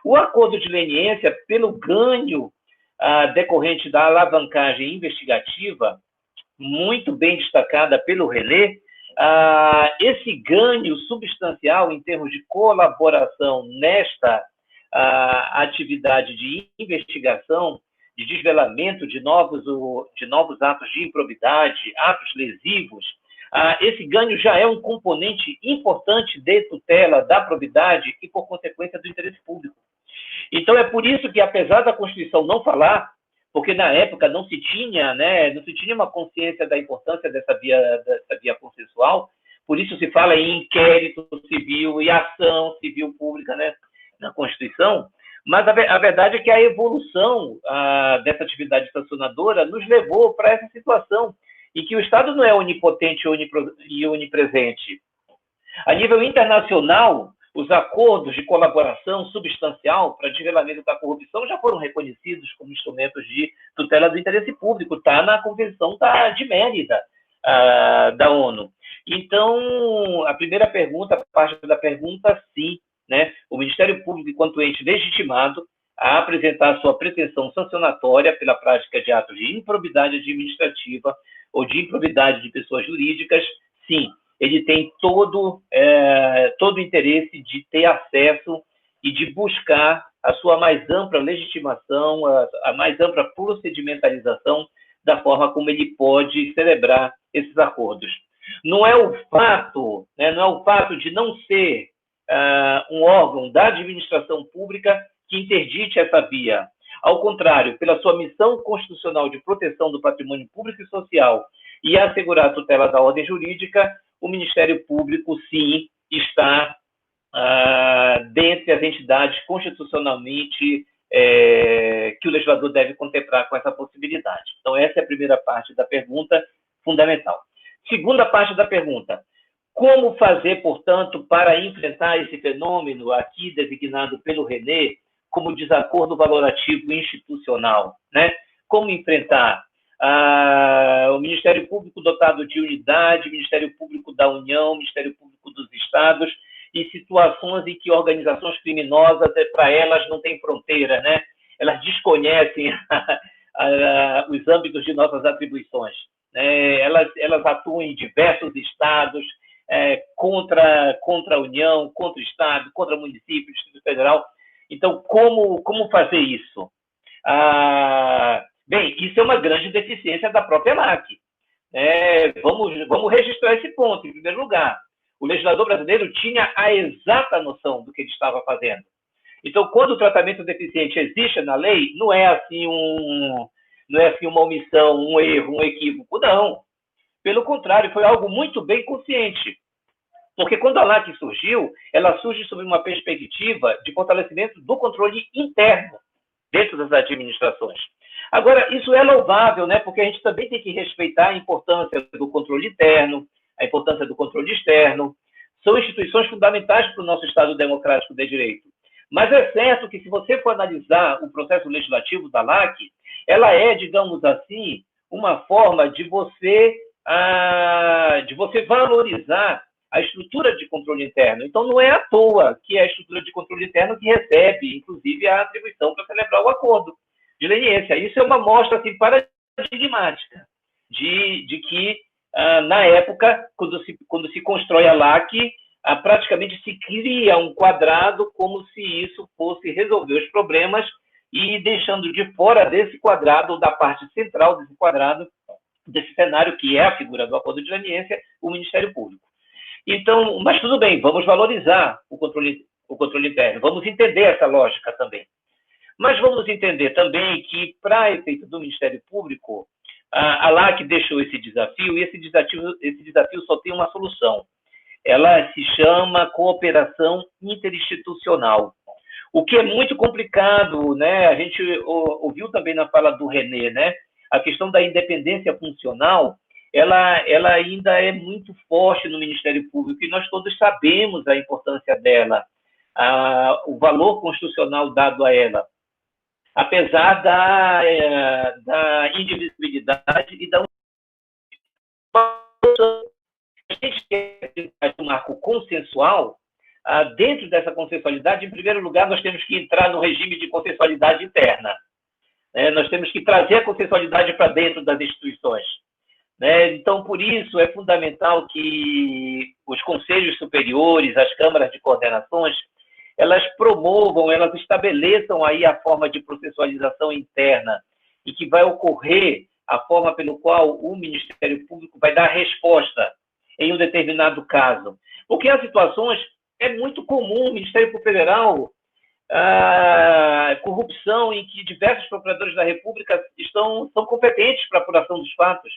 O acordo de leniência, pelo ganho decorrente da alavancagem investigativa, muito bem destacada pelo René, esse ganho substancial em termos de colaboração nesta atividade de investigação, de desvelamento de novos atos de improbidade, atos lesivos, esse ganho já é um componente importante de tutela da probidade e, por consequência, do interesse público. Então, é por isso que, apesar da Constituição não falar, porque na época não se tinha uma consciência da importância dessa via consensual, por isso se fala em inquérito civil e ação civil pública, né, na Constituição, mas a verdade é que a evolução dessa atividade sancionadora nos levou para essa situação em que o Estado não é onipotente e onipresente. A nível internacional, os acordos de colaboração substancial para desvelamento da corrupção já foram reconhecidos como instrumentos de tutela do interesse público, está na Convenção de Mérida da ONU. Então, a primeira pergunta, a parte da pergunta, sim, né? O Ministério Público, enquanto ente legitimado a apresentar sua pretensão sancionatória pela prática de atos de improbidade administrativa ou de improbidade de pessoas jurídicas, sim, ele tem todo o interesse de ter acesso e de buscar a sua mais ampla legitimação, a mais ampla procedimentalização da forma como ele pode celebrar esses acordos. Não é o fato de não ser um órgão da administração pública que interdite essa via. Ao contrário, pela sua missão constitucional de proteção do patrimônio público e social e assegurar a tutela da ordem jurídica, o Ministério Público, sim, está dentre as entidades constitucionalmente que o legislador deve contemplar com essa possibilidade. Então, essa é a primeira parte da pergunta fundamental. Segunda parte da pergunta: como fazer, portanto, para enfrentar esse fenômeno aqui designado pelo René como desacordo valorativo institucional, né? Como enfrentar o Ministério Público dotado de unidade, Ministério Público da União, Ministério Público dos Estados, e situações em que organizações criminosas, para elas, não tem fronteira, né? Elas desconhecem os âmbitos de nossas atribuições. Elas atuam em diversos estados, contra a União, contra o Estado, contra o município, Distrito Federal. Então, como fazer isso? Bem, isso é uma grande deficiência da própria LAC. Vamos registrar esse ponto, em primeiro lugar. O legislador brasileiro tinha a exata noção do que ele estava fazendo. Então, quando o tratamento deficiente existe na lei, não é assim uma omissão, um erro, um equívoco, não. Pelo contrário, foi algo muito bem consciente. Porque quando a LAC surgiu, ela surge sob uma perspectiva de fortalecimento do controle interno dentro das administrações. Agora, isso é louvável, né? Porque a gente também tem que respeitar a importância do controle interno, a importância do controle externo. São instituições fundamentais para o nosso Estado democrático de direito. Mas é certo que, se você for analisar o processo legislativo da LAC, ela é, digamos assim, uma forma de você valorizar a estrutura de controle interno. Então, não é à toa que é a estrutura de controle interno que recebe, inclusive, a atribuição para celebrar o acordo de leniência. Isso é uma mostra assim, paradigmática de que, na época, quando se constrói a LAC, praticamente se cria um quadrado como se isso fosse resolver os problemas e deixando de fora desse quadrado, ou da parte central desse quadrado, desse cenário que é a figura do acordo de leniência, o Ministério Público. Então, mas tudo bem, vamos valorizar o controle interno, vamos entender essa lógica também. Mas vamos entender também que, para efeito do Ministério Público, a LAC deixou esse desafio, e esse desafio só tem uma solução. Ela se chama cooperação interinstitucional. O que é muito complicado, né? A gente ouviu também na fala do René, né? A questão da independência funcional, ela ainda é muito forte no Ministério Público, e nós todos sabemos a importância dela, o valor constitucional dado a ela, apesar da indivisibilidade e da... A gente quer um marco consensual, dentro dessa consensualidade, em primeiro lugar, nós temos que entrar no regime de consensualidade interna. Nós temos que trazer a consensualidade para dentro das instituições. Então, por isso, é fundamental que os conselhos superiores, as câmaras de coordenações, elas promovam, elas estabeleçam aí a forma de processualização interna e que vai ocorrer a forma pelo qual o Ministério Público vai dar resposta em um determinado caso. Porque há situações, é muito comum o Ministério Público Federal, corrupção em que diversos procuradores da República são competentes para a apuração dos fatos.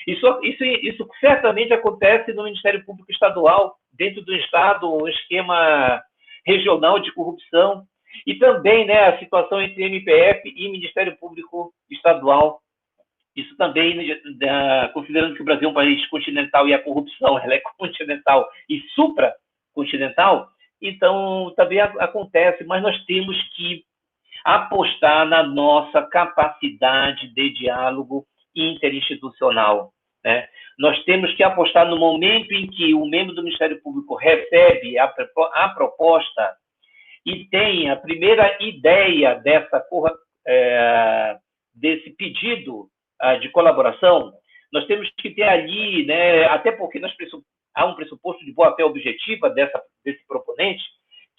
Isso certamente acontece no Ministério Público Estadual, dentro do Estado, um esquema regional de corrupção, e também, né, a situação entre MPF e Ministério Público Estadual. Isso também, considerando que o Brasil é um país continental e a corrupção ela é continental e supracontinental, então também acontece, mas nós temos que apostar na nossa capacidade de diálogo interinstitucional. Nós temos que apostar no momento em que o membro do Ministério Público recebe a proposta e tem a primeira ideia desse pedido de colaboração, nós temos que ter ali, né, até porque há um pressuposto de boa-fé objetiva desse proponente,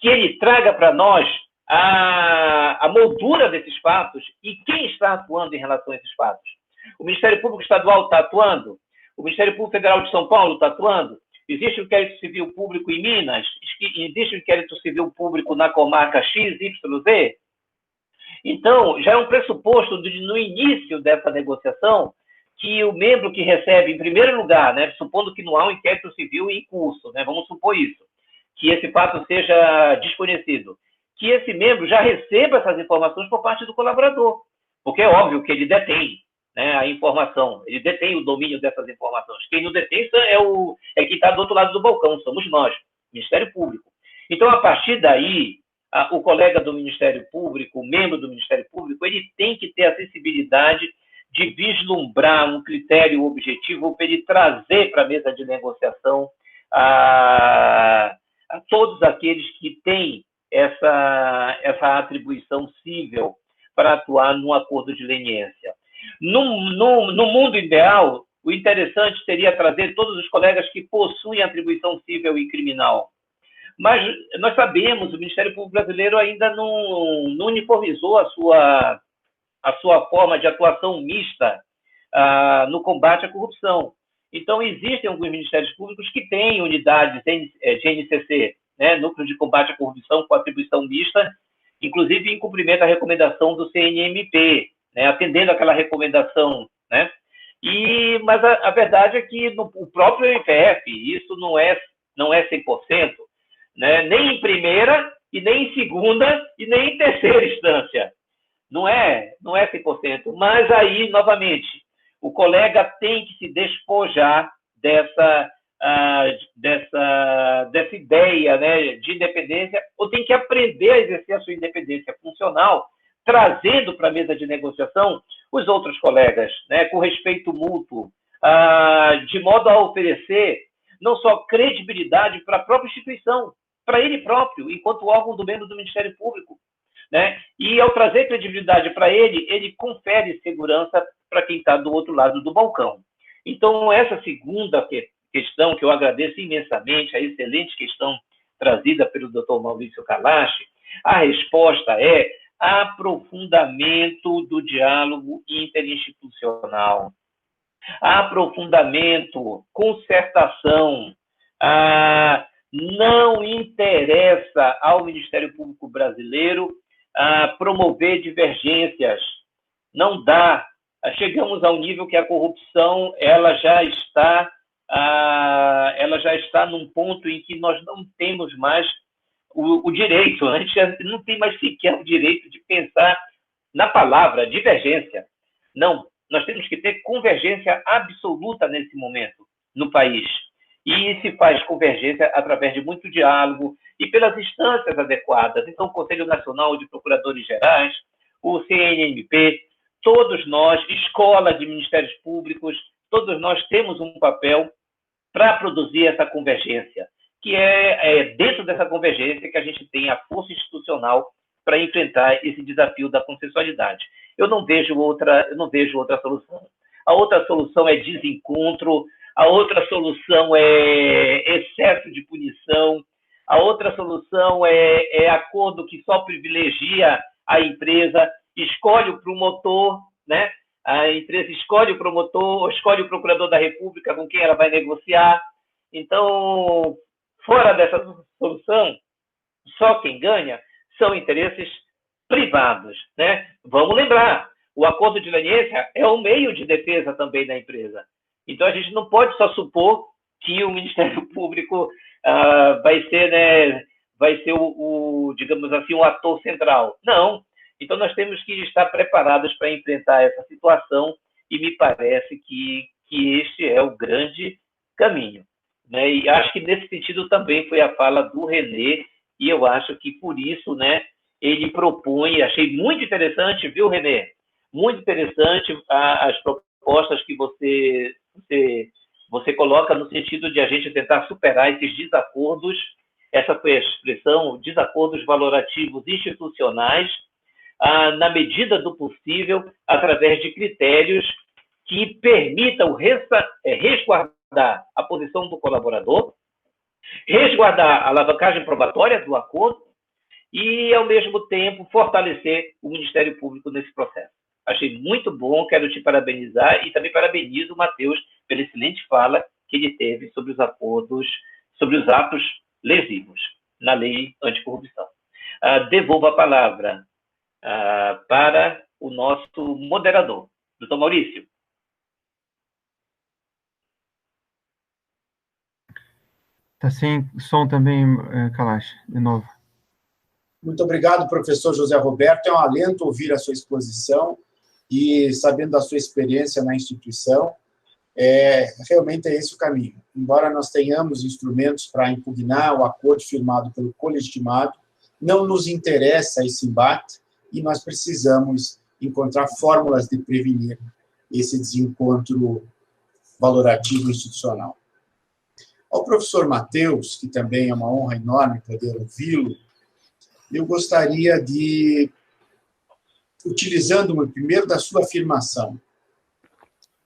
que ele traga para nós a moldura desses fatos e quem está atuando em relação a esses fatos. O Ministério Público Estadual está atuando? O Ministério Público Federal de São Paulo está atuando? Existe um inquérito civil público em Minas? Existe um inquérito civil público na comarca XYZ? Então, já é um pressuposto no início dessa negociação que o membro que recebe, em primeiro lugar, né, supondo que não há um inquérito civil em curso, né, vamos supor isso, que esse fato seja desconhecido, que esse membro já receba essas informações por parte do colaborador, porque é óbvio que ele detém, né, a informação, ele detém o domínio dessas informações. Quem não detém é quem está do outro lado do balcão, somos nós, Ministério Público. Então, a partir daí, o colega do Ministério Público, o membro do Ministério Público, ele tem que ter a sensibilidade de vislumbrar um critério objetivo para ele trazer para a mesa de negociação a todos aqueles que têm essa atribuição cível para atuar num acordo de leniência. No mundo ideal, o interessante seria trazer todos os colegas que possuem atribuição cível e criminal. Mas nós sabemos, o Ministério Público brasileiro ainda não uniformizou a sua forma de atuação mista no combate à corrupção. Então, existem alguns ministérios públicos que têm unidades de NCC, né, Núcleo de Combate à Corrupção com atribuição mista, inclusive em cumprimento à recomendação do CNMP, né, atendendo aquela recomendação, né? Mas a verdade é que o próprio MPF, isso não é 100%, né? Nem em primeira, e nem em segunda, e nem em terceira instância. Não é 100%. Mas aí, novamente, o colega tem que se despojar dessa ideia, né, de independência, ou tem que aprender a exercer a sua independência funcional, trazendo para a mesa de negociação os outros colegas, né, com respeito mútuo, de modo a oferecer não só credibilidade para a própria instituição, para ele próprio, enquanto órgão do membro do Ministério Público, né? E ao trazer credibilidade para ele confere segurança para quem está do outro lado do balcão. Então, essa segunda questão, que eu agradeço imensamente, a excelente questão trazida pelo Dr. Maurício Kalash, a resposta é aprofundamento do diálogo interinstitucional, aprofundamento, concertação. Não interessa ao Ministério Público brasileiro promover divergências. Não dá. Chegamos ao nível que a corrupção ela já está num ponto em que nós não temos mais o direito, a gente não tem mais sequer o direito de pensar na palavra divergência. Não, nós temos que ter convergência absoluta nesse momento no país. E se faz convergência através de muito diálogo e pelas instâncias adequadas. Então, o Conselho Nacional de Procuradores Gerais, o CNMP, todos nós, escola de ministérios públicos, todos nós temos um papel para produzir essa convergência, que é dentro dessa convergência que a gente tem a força institucional para enfrentar esse desafio da consensualidade. Eu não vejo outra solução. A outra solução é desencontro, a outra solução é excesso de punição, a outra solução é acordo que só privilegia a empresa, escolhe o promotor, né? A empresa escolhe o promotor, escolhe o procurador da República com quem ela vai negociar. Então, fora dessa solução, só quem ganha são interesses privados, né? Vamos lembrar, o acordo de leniência é um meio de defesa também da empresa. Então, a gente não pode só supor que o Ministério Público vai ser digamos assim, um ator central. Não. Então, nós temos que estar preparados para enfrentar essa situação e me parece que este é o grande caminho, né? E acho que, nesse sentido, também foi a fala do René, e eu acho que, por isso, né, ele propõe, achei muito interessante, viu, René? Muito interessante as propostas que você coloca no sentido de a gente tentar superar esses desacordos, essa foi a expressão, desacordos valorativos institucionais, na medida do possível, através de critérios que permitam resguardar a posição do colaborador, resguardar a alavancagem probatória do acordo e, ao mesmo tempo, fortalecer o Ministério Público nesse processo. Achei muito bom, quero te parabenizar e também parabenizo o Matheus pela excelente fala que ele teve sobre os acordos, sobre os atos lesivos na lei anticorrupção. Devolvo a palavra para o nosso moderador, doutor Maurício. Está sem som também, Kalash, de novo. Muito obrigado, professor José Roberto. É um alento ouvir a sua exposição e, sabendo da sua experiência na instituição, realmente é esse o caminho. Embora nós tenhamos instrumentos para impugnar o acordo firmado pelo colegitimado, não nos interessa esse embate e nós precisamos encontrar fórmulas de prevenir esse desencontro valorativo institucional. Ao professor Matheus, que também é uma honra enorme poder ouvi-lo, eu gostaria de, utilizando-me primeiro da sua afirmação,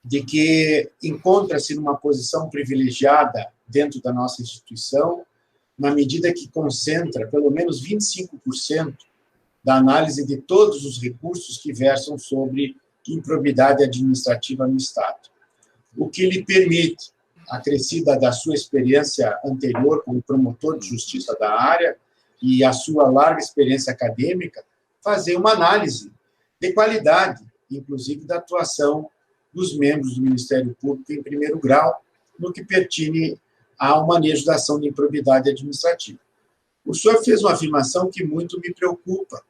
de que encontra-se numa posição privilegiada dentro da nossa instituição, na medida que concentra pelo menos 25% da análise de todos os recursos que versam sobre improbidade administrativa no Estado, o que lhe permite, acrescida da sua experiência anterior como promotor de justiça da área e a sua larga experiência acadêmica, fazer uma análise de qualidade, inclusive da atuação dos membros do Ministério Público em primeiro grau, no que pertine ao manejo da ação de improbidade administrativa. O senhor fez uma afirmação que muito me preocupa,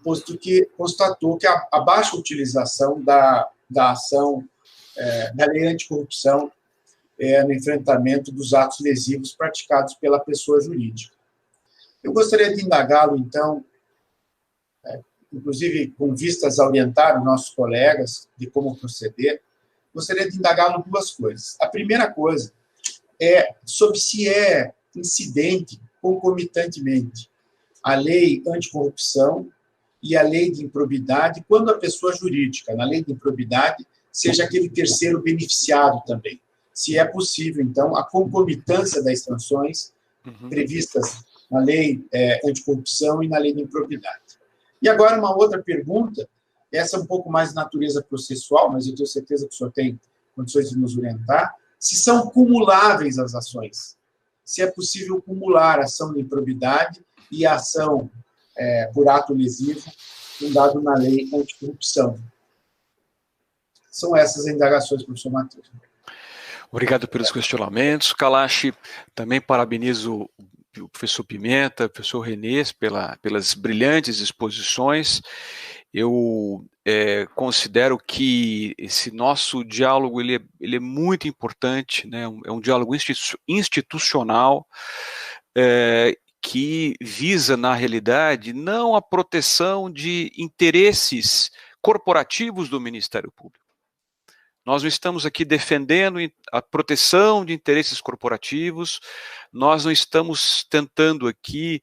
posto que constatou que a baixa utilização da ação da lei anticorrupção no enfrentamento dos atos lesivos praticados pela pessoa jurídica. Eu gostaria de indagá-lo, então, inclusive com vistas a orientar os nossos colegas de como proceder, gostaria de indagá-lo duas coisas. A primeira coisa é sobre se é incidente concomitantemente a lei anticorrupção e a lei de improbidade, quando a pessoa jurídica, na lei de improbidade, seja aquele terceiro beneficiado também. Se é possível, então, a concomitância das sanções previstas na lei anticorrupção e na lei de improbidade. E agora uma outra pergunta, essa um pouco mais de natureza processual, mas eu tenho certeza que o senhor tem condições de nos orientar, se são cumuláveis as ações, se é possível cumular a ação de improbidade e a ação por ato lesivo fundado na lei anticorrupção. São essas indagações, professor Matheus. Obrigado pelos questionamentos. Kalash, também parabenizo o professor Pimenta, o professor René, pelas brilhantes exposições. Eu considero que esse nosso diálogo ele é muito importante, né? É um diálogo institucional que visa, na realidade, não a proteção de interesses corporativos do Ministério Público. Nós não estamos aqui defendendo a proteção de interesses corporativos, nós não estamos tentando aqui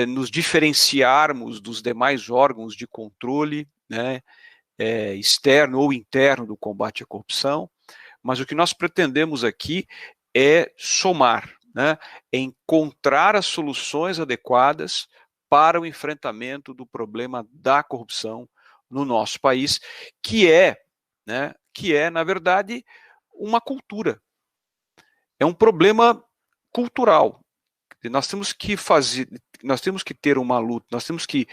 nos diferenciarmos dos demais órgãos de controle, né, externo ou interno do combate à corrupção, mas o que nós pretendemos aqui é somar, né, é encontrar as soluções adequadas para o enfrentamento do problema da corrupção no nosso país, que é, na verdade, uma cultura. É um problema cultural. Nós temos que ter uma luta, nós temos que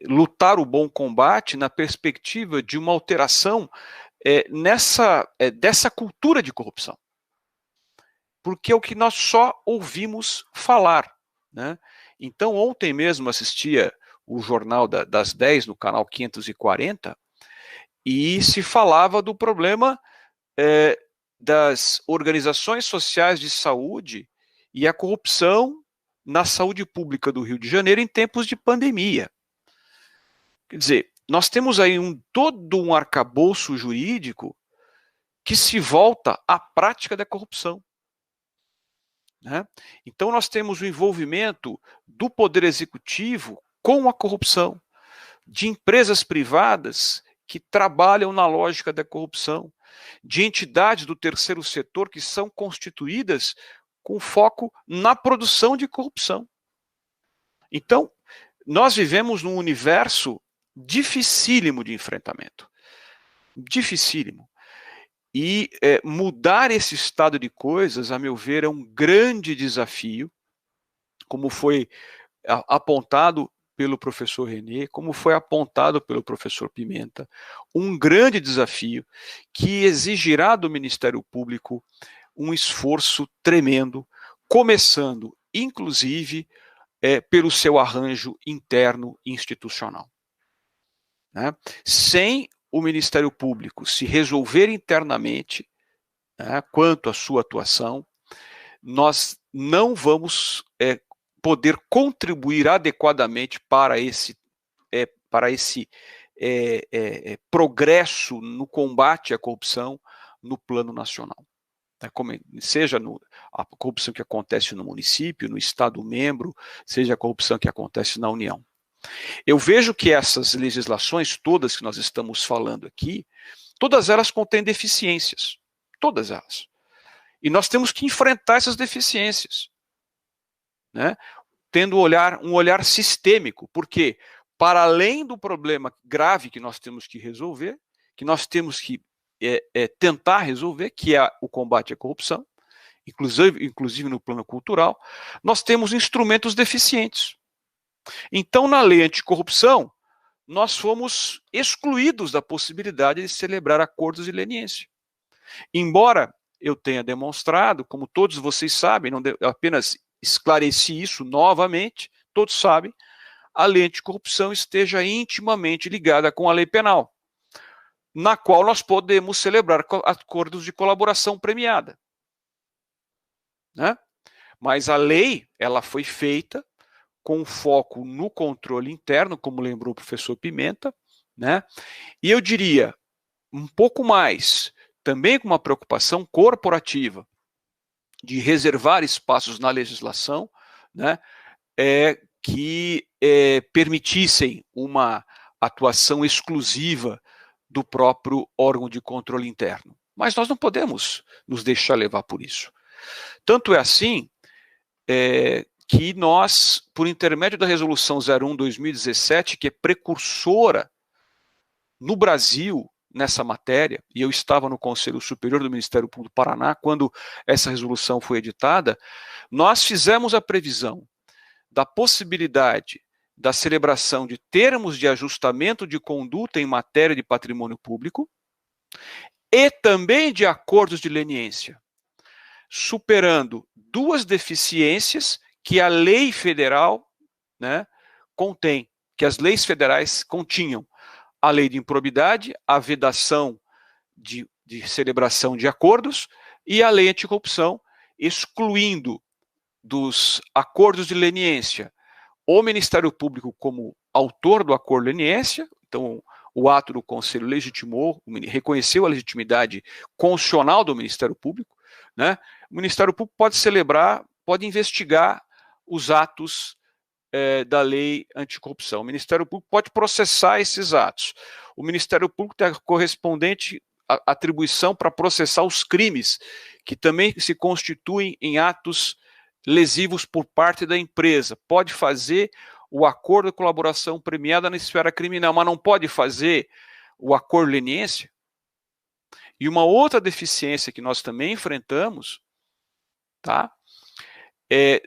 lutar o bom combate na perspectiva de uma alteração dessa cultura de corrupção. Porque é o que nós só ouvimos falar, né? Então, ontem mesmo assistia o Jornal das 10 no canal 540 e se falava do problema das organizações sociais de saúde e a corrupção na saúde pública do Rio de Janeiro em tempos de pandemia. Quer dizer, nós temos aí todo um arcabouço jurídico que se volta à prática da corrupção, né? Então nós temos o envolvimento do Poder Executivo com a corrupção, de empresas privadas que trabalham na lógica da corrupção, de entidades do terceiro setor que são constituídas com foco na produção de corrupção. Então, nós vivemos num universo dificílimo de enfrentamento. Dificílimo. E mudar esse estado de coisas, a meu ver, é um grande desafio, como foi apontado pelo professor René, como foi apontado pelo professor Pimenta, um grande desafio que exigirá do Ministério Público um esforço tremendo, começando, inclusive, pelo seu arranjo interno institucional, né? Sem o Ministério Público se resolver internamente, né, quanto à sua atuação, nós não vamos poder contribuir adequadamente para esse progresso no combate à corrupção no plano nacional. Seja a corrupção que acontece no município, no Estado membro, seja a corrupção que acontece na União. Eu vejo que essas legislações todas que nós estamos falando aqui, todas elas contêm deficiências, todas elas. E nós temos que enfrentar essas deficiências, né? Tendo um olhar sistêmico, porque para além do problema grave que nós temos que resolver, que nós temos que tentar resolver, que é o combate à corrupção, inclusive no plano cultural, nós temos instrumentos deficientes. Então, na lei anticorrupção, nós fomos excluídos da possibilidade de celebrar acordos de leniência. Embora eu tenha demonstrado, como todos vocês sabem, não apenas esclareci isso novamente, todos sabem, a lei anticorrupção esteja intimamente ligada com a lei penal, na qual nós podemos celebrar acordos de colaboração premiada, né? Mas a lei, ela foi feita com foco no controle interno, como lembrou o professor Pimenta, né? E eu diria, um pouco mais, também com uma preocupação corporativa, de reservar espaços na legislação, né, que permitissem uma atuação exclusiva do próprio órgão de controle interno. Mas nós não podemos nos deixar levar por isso. Tanto é assim que nós, por intermédio da Resolução 01/2017, que é precursora no Brasil nessa matéria, e eu estava no Conselho Superior do Ministério Público do Paraná quando essa resolução foi editada, nós fizemos a previsão da possibilidade da celebração de termos de ajustamento de conduta em matéria de patrimônio público e também de acordos de leniência, superando duas deficiências que a lei federal, né, contém, que as leis federais continham: a lei de improbidade, a vedação de celebração de acordos e a lei anticorrupção, excluindo dos acordos de leniência o Ministério Público como autor do acordo de leniência, então o ato do Conselho legitimou, reconheceu a legitimidade constitucional do Ministério Público, né? O Ministério Público pode celebrar, pode investigar os atos da lei anticorrupção. O Ministério Público pode processar esses atos. O Ministério Público tem a correspondente atribuição para processar os crimes, que também se constituem em atos lesivos por parte da empresa. Pode fazer o acordo de colaboração premiada na esfera criminal, mas não pode fazer o acordo de leniência. E uma outra deficiência que nós também enfrentamos, tá?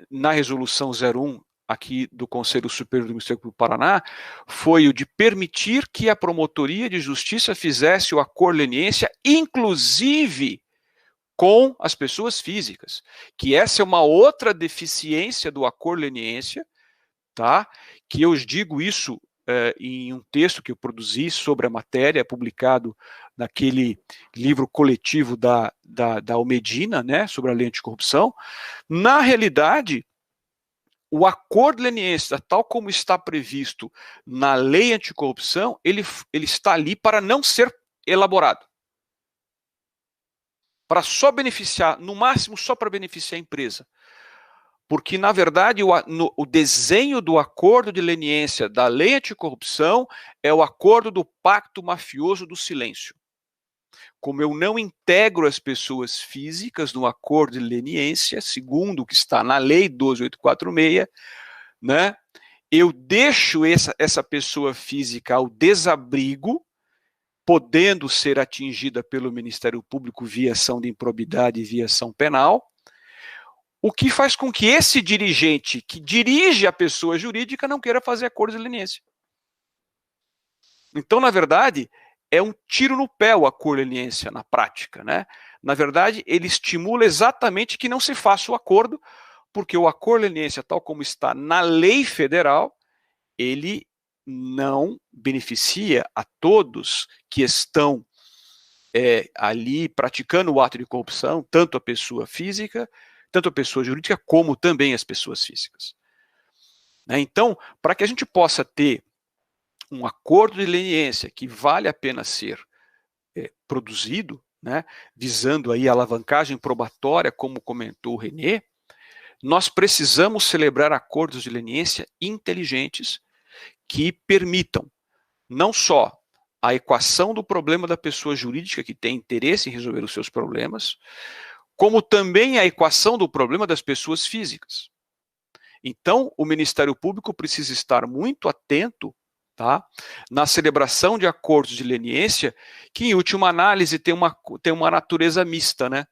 Na resolução 01 aqui do Conselho Superior do Ministério Público do Paraná, foi o de permitir que a Promotoria de Justiça fizesse o acordo de leniência, inclusive com as pessoas físicas, que essa é uma outra deficiência do acordo de leniência, tá? Que eu digo isso em um texto que eu produzi sobre a matéria, publicado naquele livro coletivo da Almedina, né, sobre a lei anticorrupção. Na realidade, o acordo de leniência, tal como está previsto na lei anticorrupção, ele está ali para não ser elaborado. Para só beneficiar, no máximo só para beneficiar a empresa. Porque, na verdade, o desenho do acordo de leniência da lei anticorrupção é o acordo do pacto mafioso do silêncio. Como eu não integro as pessoas físicas no acordo de leniência, segundo o que está na lei 12.846, né, eu deixo essa pessoa física ao desabrigo, podendo ser atingida pelo Ministério Público via ação de improbidade e via ação penal, o que faz com que esse dirigente que dirige a pessoa jurídica não queira fazer acordo de leniência. Então, na verdade, é um tiro no pé o acordo de leniência na prática, né? Na verdade, ele estimula exatamente que não se faça o acordo, porque o acordo de leniência, tal como está na lei federal, ele não beneficia a todos que estão ali praticando o ato de corrupção, tanto a pessoa física, tanto a pessoa jurídica, como também as pessoas físicas. Então, para que a gente possa ter um acordo de leniência que vale a pena ser produzido, né, visando aí a alavancagem probatória, como comentou o René, nós precisamos celebrar acordos de leniência inteligentes que permitam não só a equação do problema da pessoa jurídica que tem interesse em resolver os seus problemas, como também a equação do problema das pessoas físicas. Então, o Ministério Público precisa estar muito atento, tá, na celebração de acordos de leniência, que em última análise tem uma natureza mista, né,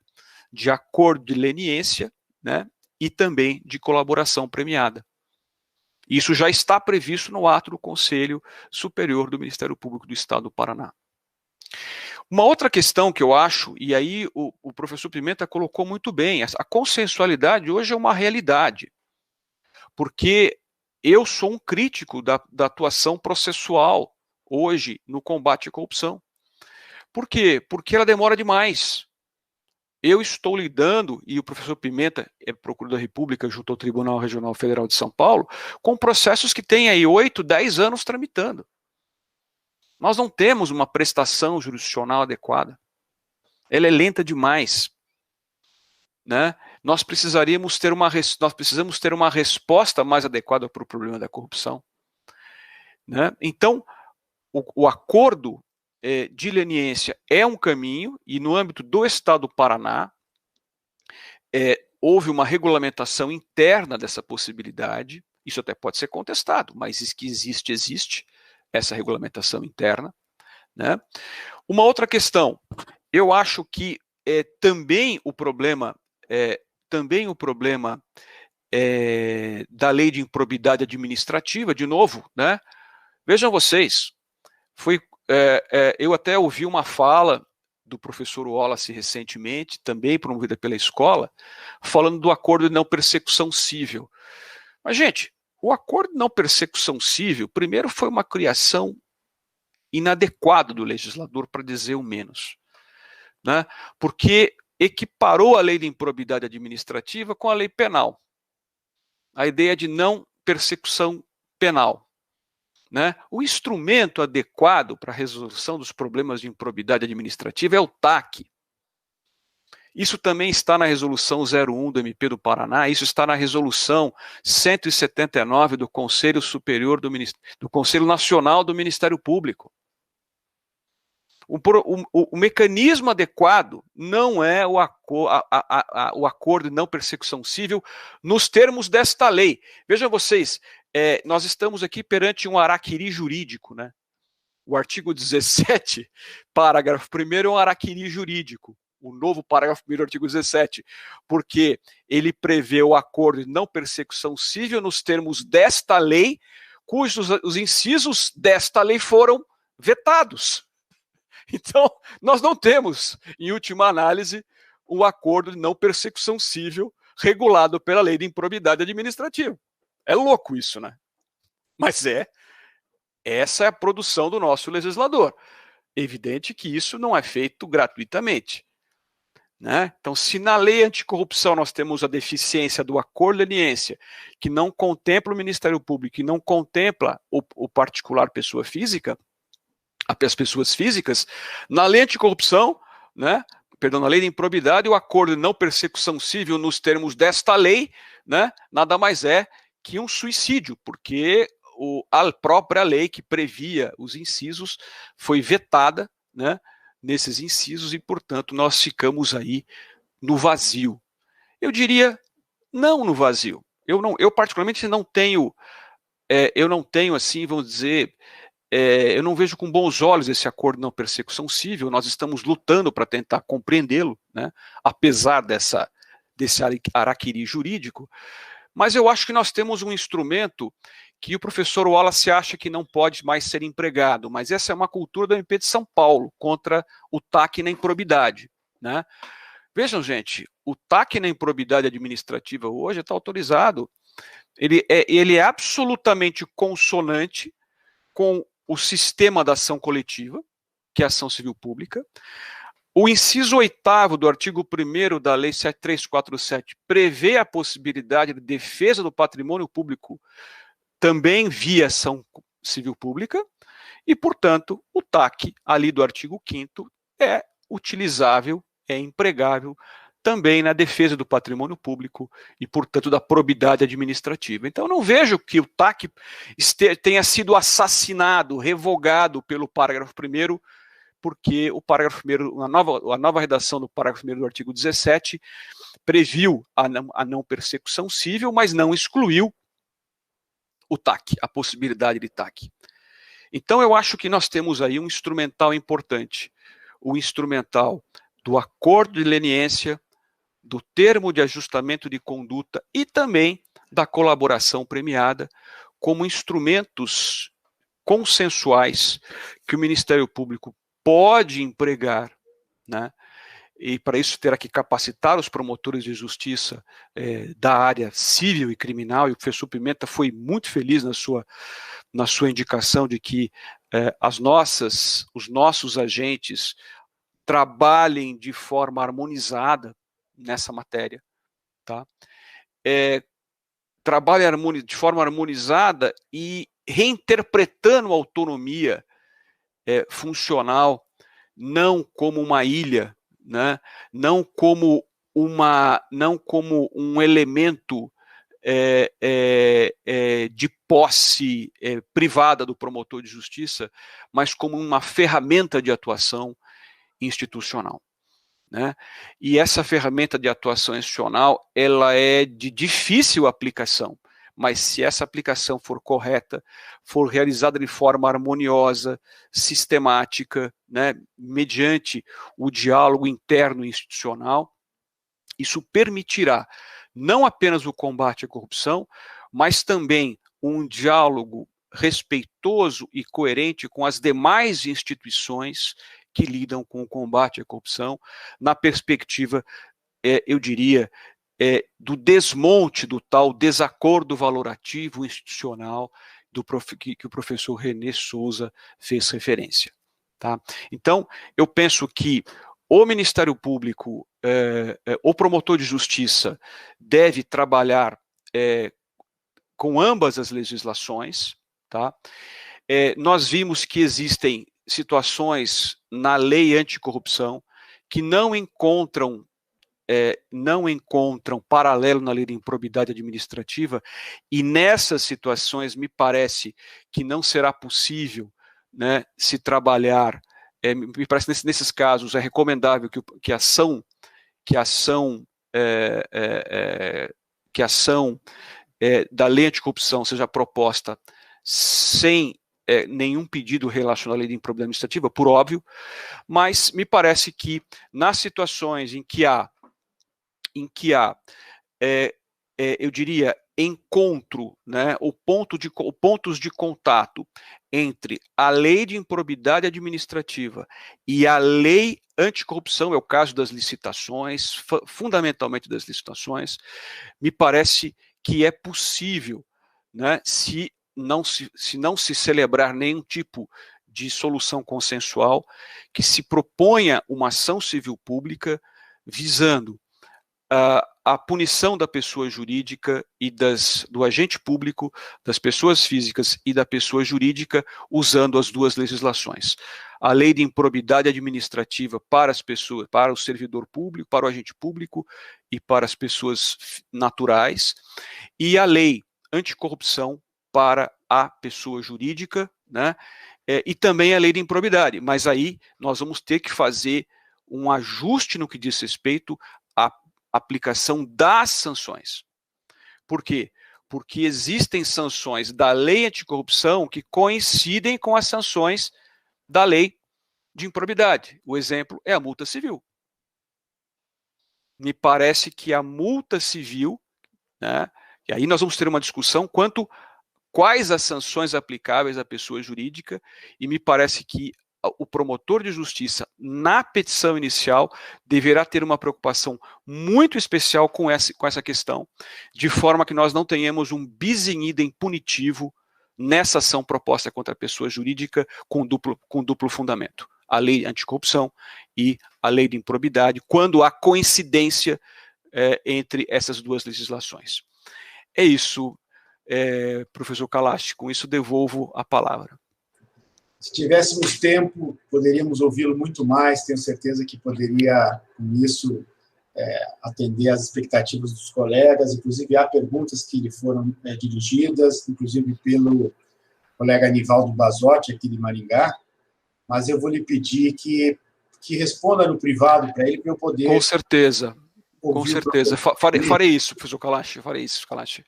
de acordo de leniência, né, e também de colaboração premiada. Isso já está previsto no ato do Conselho Superior do Ministério Público do Estado do Paraná. Uma outra questão que eu acho, e aí o professor Pimenta colocou muito bem, a consensualidade hoje é uma realidade, porque eu sou um crítico da atuação processual hoje no combate à corrupção. Por quê? Porque ela demora demais. Eu estou lidando, e o professor Pimenta é procurador da República junto ao Tribunal Regional Federal de São Paulo, com processos que têm aí 8, 10 anos tramitando. Nós não temos uma prestação jurisdicional adequada. Ela é lenta demais. Né? Nós precisamos ter uma resposta mais adequada para o problema da corrupção. Né? Então, o acordo de leniência é um caminho, e no âmbito do Estado do Paraná, houve uma regulamentação interna dessa possibilidade. Isso até pode ser contestado, mas isso que existe essa regulamentação interna. Né? Uma outra questão, eu acho que também o problema da lei de improbidade administrativa, de novo, né? Vejam vocês, eu até ouvi uma fala do professor Wallace recentemente, também promovida pela escola, falando do acordo de não persecução civil. Mas, gente, o acordo de não persecução civil, primeiro, foi uma criação inadequada do legislador, para dizer o menos, né? Porque equiparou a lei de improbidade administrativa com a lei penal. A ideia de não persecução penal, né, o instrumento adequado para a resolução dos problemas de improbidade administrativa é o TAC. Isso também está na resolução 01 do MP do Paraná, isso está na resolução 179 do Conselho Superior do Conselho Nacional do Ministério Público. O mecanismo adequado não é o acordo de não persecução civil nos termos desta lei. Vejam vocês, nós estamos aqui perante um araquiri jurídico, né? O artigo 17, parágrafo 1º, é um araquiri jurídico. O novo parágrafo 1º do artigo 17, porque ele prevê o acordo de não persecução civil nos termos desta lei, cujos os incisos desta lei foram vetados. Então, nós não temos, em última análise, o acordo de não persecução civil regulado pela lei de improbidade administrativa. É louco isso, né? Mas essa é a produção do nosso legislador. Evidente que isso não é feito gratuitamente, né? Então, se na lei anticorrupção nós temos a deficiência do acordo de leniência, que não contempla o Ministério Público e não contempla o particular pessoa física, as pessoas físicas, na lei anticorrupção, né, perdão, na lei de improbidade, o acordo de não persecução civil nos termos desta lei, né, nada mais é que um suicídio, porque a própria lei que previa os incisos foi vetada, né, nesses incisos e, portanto, nós ficamos aí no vazio. Eu diria, não no vazio. Eu particularmente não tenho, assim, vamos dizer, eu não vejo com bons olhos esse acordo de não persecução civil. Nós estamos lutando para tentar compreendê-lo, né, apesar desse araquiri jurídico, mas eu acho que nós temos um instrumento que o professor Wallace acha que não pode mais ser empregado, mas essa é uma cultura da MP de São Paulo contra o TAC na improbidade, né? Vejam, gente, o TAC na improbidade administrativa hoje está autorizado, ele é absolutamente consonante com o sistema da ação coletiva, que é a ação civil pública. O inciso 8º do artigo 1º da Lei 7347 prevê a possibilidade de defesa do patrimônio público também via ação civil pública, e, portanto, o TAC, ali do artigo 5º, é utilizável, é empregável também na defesa do patrimônio público e, portanto, da probidade administrativa. Então, não vejo que o TAC tenha sido assassinado, revogado pelo parágrafo 1º, porque o parágrafo 1º, a nova redação do parágrafo 1º do artigo 17 previu a não persecução civil, mas não excluiu o TAC, a possibilidade de TAC. Então, eu acho que nós temos aí um instrumental importante, o instrumental do acordo de leniência, do termo de ajustamento de conduta e também da colaboração premiada como instrumentos consensuais que o Ministério Público pode empregar, né? E para isso terá que capacitar os promotores de justiça da área civil e criminal, e o professor Pimenta foi muito feliz na sua indicação de que os nossos agentes trabalhem de forma harmonizada nessa matéria, tá? Trabalhem de forma harmonizada e reinterpretando a autonomia funcional não como uma ilha, né? Não como um elemento de posse privada do promotor de justiça, mas como uma ferramenta de atuação institucional, né? E essa ferramenta de atuação institucional, ela é de difícil aplicação, mas se essa aplicação for correta, for realizada de forma harmoniosa, sistemática, né, mediante o diálogo interno institucional, isso permitirá não apenas o combate à corrupção, mas também um diálogo respeitoso e coerente com as demais instituições que lidam com o combate à corrupção, na perspectiva, eu diria, do desmonte do tal desacordo valorativo institucional que o professor René Souza fez referência. Tá? Então, eu penso que o Ministério Público, o promotor de justiça, deve trabalhar com ambas as legislações, tá? nós vimos que existem situações na lei anticorrupção que não encontram paralelo na lei de improbidade administrativa, e nessas situações me parece que não será possível, né, se trabalhar, me parece que nesses casos é recomendável que a ação da lei anticorrupção seja proposta sem nenhum pedido relacionado à lei de improbidade administrativa, por óbvio, mas me parece que nas situações em que há, eu diria, encontro, né, pontos de contato entre a lei de improbidade administrativa e a lei anticorrupção, é o caso das licitações, fundamentalmente das licitações, me parece que é possível, né, se não se celebrar nenhum tipo de solução consensual, que se proponha uma ação civil pública visando a punição da pessoa jurídica e do agente público, das pessoas físicas e da pessoa jurídica, usando as duas legislações. A lei de improbidade administrativa para as pessoas, para o servidor público, para o agente público e para as pessoas naturais, e a lei anticorrupção para a pessoa jurídica, né? E também a lei de improbidade, mas aí nós vamos ter que fazer um ajuste no que diz respeito à aplicação das sanções. Por quê? Porque existem sanções da lei anticorrupção que coincidem com as sanções da lei de improbidade. O exemplo é a multa civil. Me parece que a multa civil, né, e aí nós vamos ter uma discussão quanto quais as sanções aplicáveis à pessoa jurídica, e me parece que o promotor de justiça, na petição inicial, deverá ter uma preocupação muito especial com essa questão, de forma que nós não tenhamos um bis in idem punitivo nessa ação proposta contra a pessoa jurídica com duplo fundamento. A lei anticorrupção e a lei de improbidade, quando há coincidência entre essas duas legislações. É isso, professor Kalash, com isso devolvo a palavra. Se tivéssemos tempo, poderíamos ouvi-lo muito mais, tenho certeza que poderia, com isso, atender às expectativas dos colegas, inclusive há perguntas que lhe foram dirigidas, inclusive pelo colega Nivaldo Basotti, aqui de Maringá, mas eu vou lhe pedir que responda no privado para ele, para eu poder... Com certeza, farei isso, professor Kalash, farei isso, Kalash.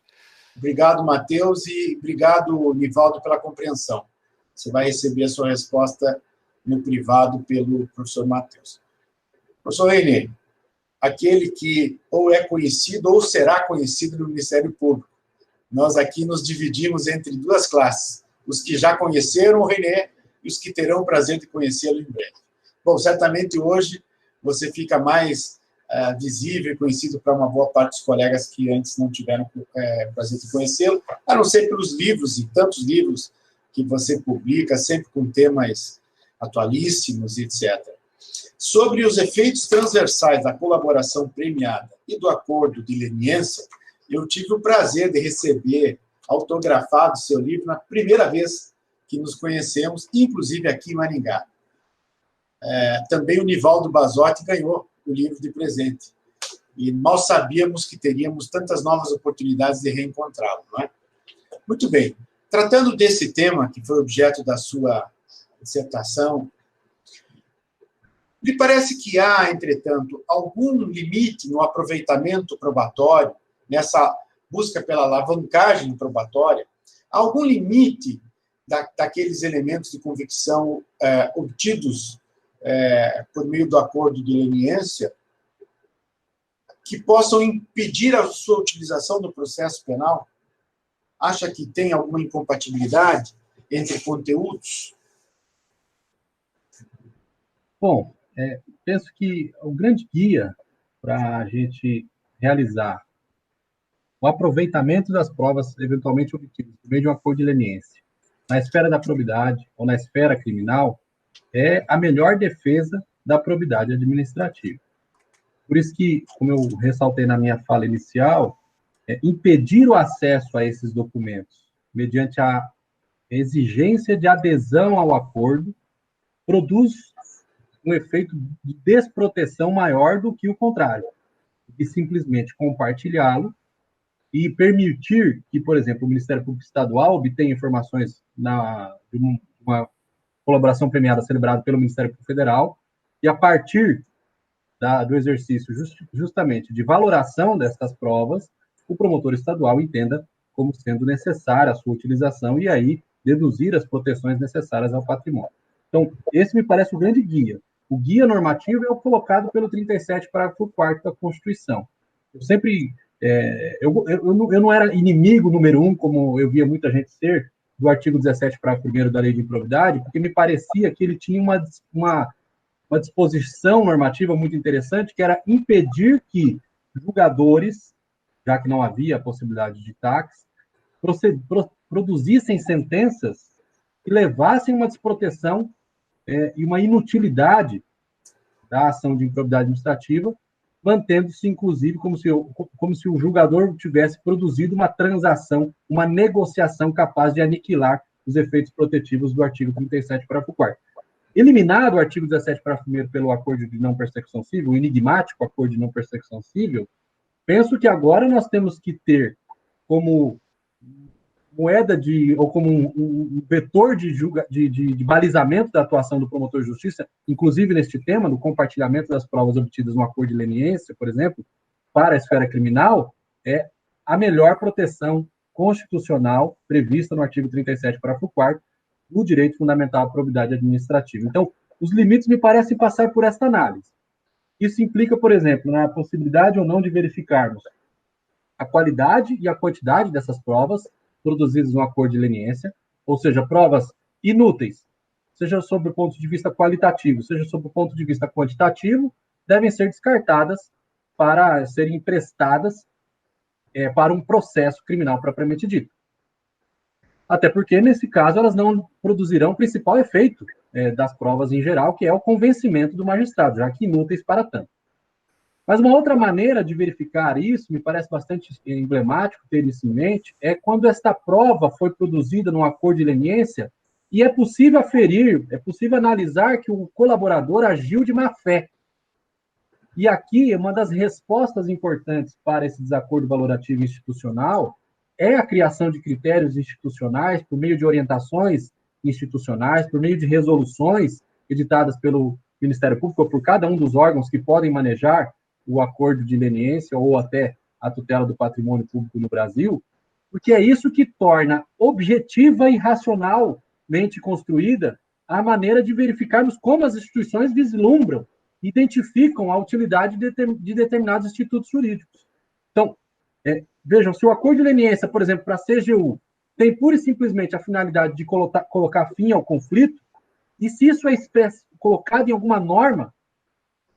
Obrigado, Matheus, e obrigado, Nivaldo, pela compreensão. Você vai receber a sua resposta no privado pelo professor Matheus. Professor Renê, aquele que ou é conhecido ou será conhecido no Ministério Público. Nós aqui nos dividimos entre duas classes, os que já conheceram o Renê e os que terão o prazer de conhecê-lo em breve. Bom, certamente hoje você fica mais visível e conhecido para uma boa parte dos colegas que antes não tiveram o prazer de conhecê-lo, a não ser pelos livros e tantos livros que você publica, sempre com temas atualíssimos, etc. Sobre os efeitos transversais da colaboração premiada e do acordo de leniência, eu tive o prazer de receber autografado seu livro na primeira vez que nos conhecemos, inclusive aqui em Maringá. Também o Nivaldo Basotti ganhou o livro de presente. E mal sabíamos que teríamos tantas novas oportunidades de reencontrá-lo, não é? Muito bem. Tratando desse tema, que foi objeto da sua dissertação, me parece que há, entretanto, algum limite no aproveitamento probatório, nessa busca pela alavancagem probatória, algum limite daqueles elementos de convicção obtidos por meio do acordo de leniência que possam impedir a sua utilização no processo penal? Acha que tem alguma incompatibilidade entre conteúdos? Bom, penso que o grande guia para a gente realizar o aproveitamento das provas eventualmente obtidas por meio de um acordo de leniência na esfera da probidade ou na esfera criminal é a melhor defesa da probidade administrativa. Por isso que, como eu ressaltei na minha fala inicial, impedir o acesso a esses documentos mediante a exigência de adesão ao acordo produz um efeito de desproteção maior do que o contrário, e simplesmente compartilhá-lo e permitir que, por exemplo, o Ministério Público Estadual obtenha informações de uma colaboração premiada celebrada pelo Ministério Público Federal, e a partir do exercício justamente de valoração dessas provas, o promotor estadual entenda como sendo necessária a sua utilização e aí deduzir as proteções necessárias ao patrimônio. Então, esse me parece o grande guia. O guia normativo é o colocado pelo 37, parágrafo 4º da Constituição. Eu sempre... eu não era inimigo número 1, como eu via muita gente ser, do artigo 17, parágrafo 1º da Lei de Improbidade, porque me parecia que ele tinha uma disposição normativa muito interessante, que era impedir que julgadores, já que não havia a possibilidade de tax, produzissem sentenças que levassem uma desproteção e uma inutilidade da ação de improbidade administrativa, mantendo-se, inclusive, como se o julgador tivesse produzido uma transação, uma negociação capaz de aniquilar os efeitos protetivos do artigo 37, parágrafo 4º. Eliminado o artigo 17, parágrafo 1º pelo acordo de não persecução civil, o enigmático acordo de não persecução civil, penso que agora nós temos que ter como moeda ou como um vetor de balizamento da atuação do promotor de justiça, inclusive neste tema, no compartilhamento das provas obtidas no acordo de leniência, por exemplo, para a esfera criminal, é a melhor proteção constitucional prevista no artigo 37, parágrafo 4º, do direito fundamental à probidade administrativa. Então, os limites me parecem passar por esta análise. Isso implica, por exemplo, na possibilidade ou não de verificarmos a qualidade e a quantidade dessas provas produzidas no acordo de leniência, ou seja, provas inúteis, seja sob o ponto de vista qualitativo, seja sob o ponto de vista quantitativo, devem ser descartadas para serem emprestadas para um processo criminal propriamente dito. Até porque, nesse caso, elas não produzirão o principal efeito das provas em geral, que é o convencimento do magistrado, já que inúteis para tanto. Mas uma outra maneira de verificar isso, me parece bastante emblemático ter isso em mente, é quando esta prova foi produzida num acordo de leniência e é possível aferir, é possível analisar que o colaborador agiu de má fé. E aqui, uma das respostas importantes para esse desacordo valorativo institucional é a criação de critérios institucionais por meio de orientações institucionais, por meio de resoluções editadas pelo Ministério Público ou por cada um dos órgãos que podem manejar o acordo de leniência ou até a tutela do patrimônio público no Brasil, porque é isso que torna objetiva e racionalmente construída a maneira de verificarmos como as instituições vislumbram, identificam a utilidade de determinados institutos jurídicos. Então, vejam, se o acordo de leniência, por exemplo, para a CGU, tem pura e simplesmente a finalidade de colocar fim ao conflito, e se isso é colocado em alguma norma,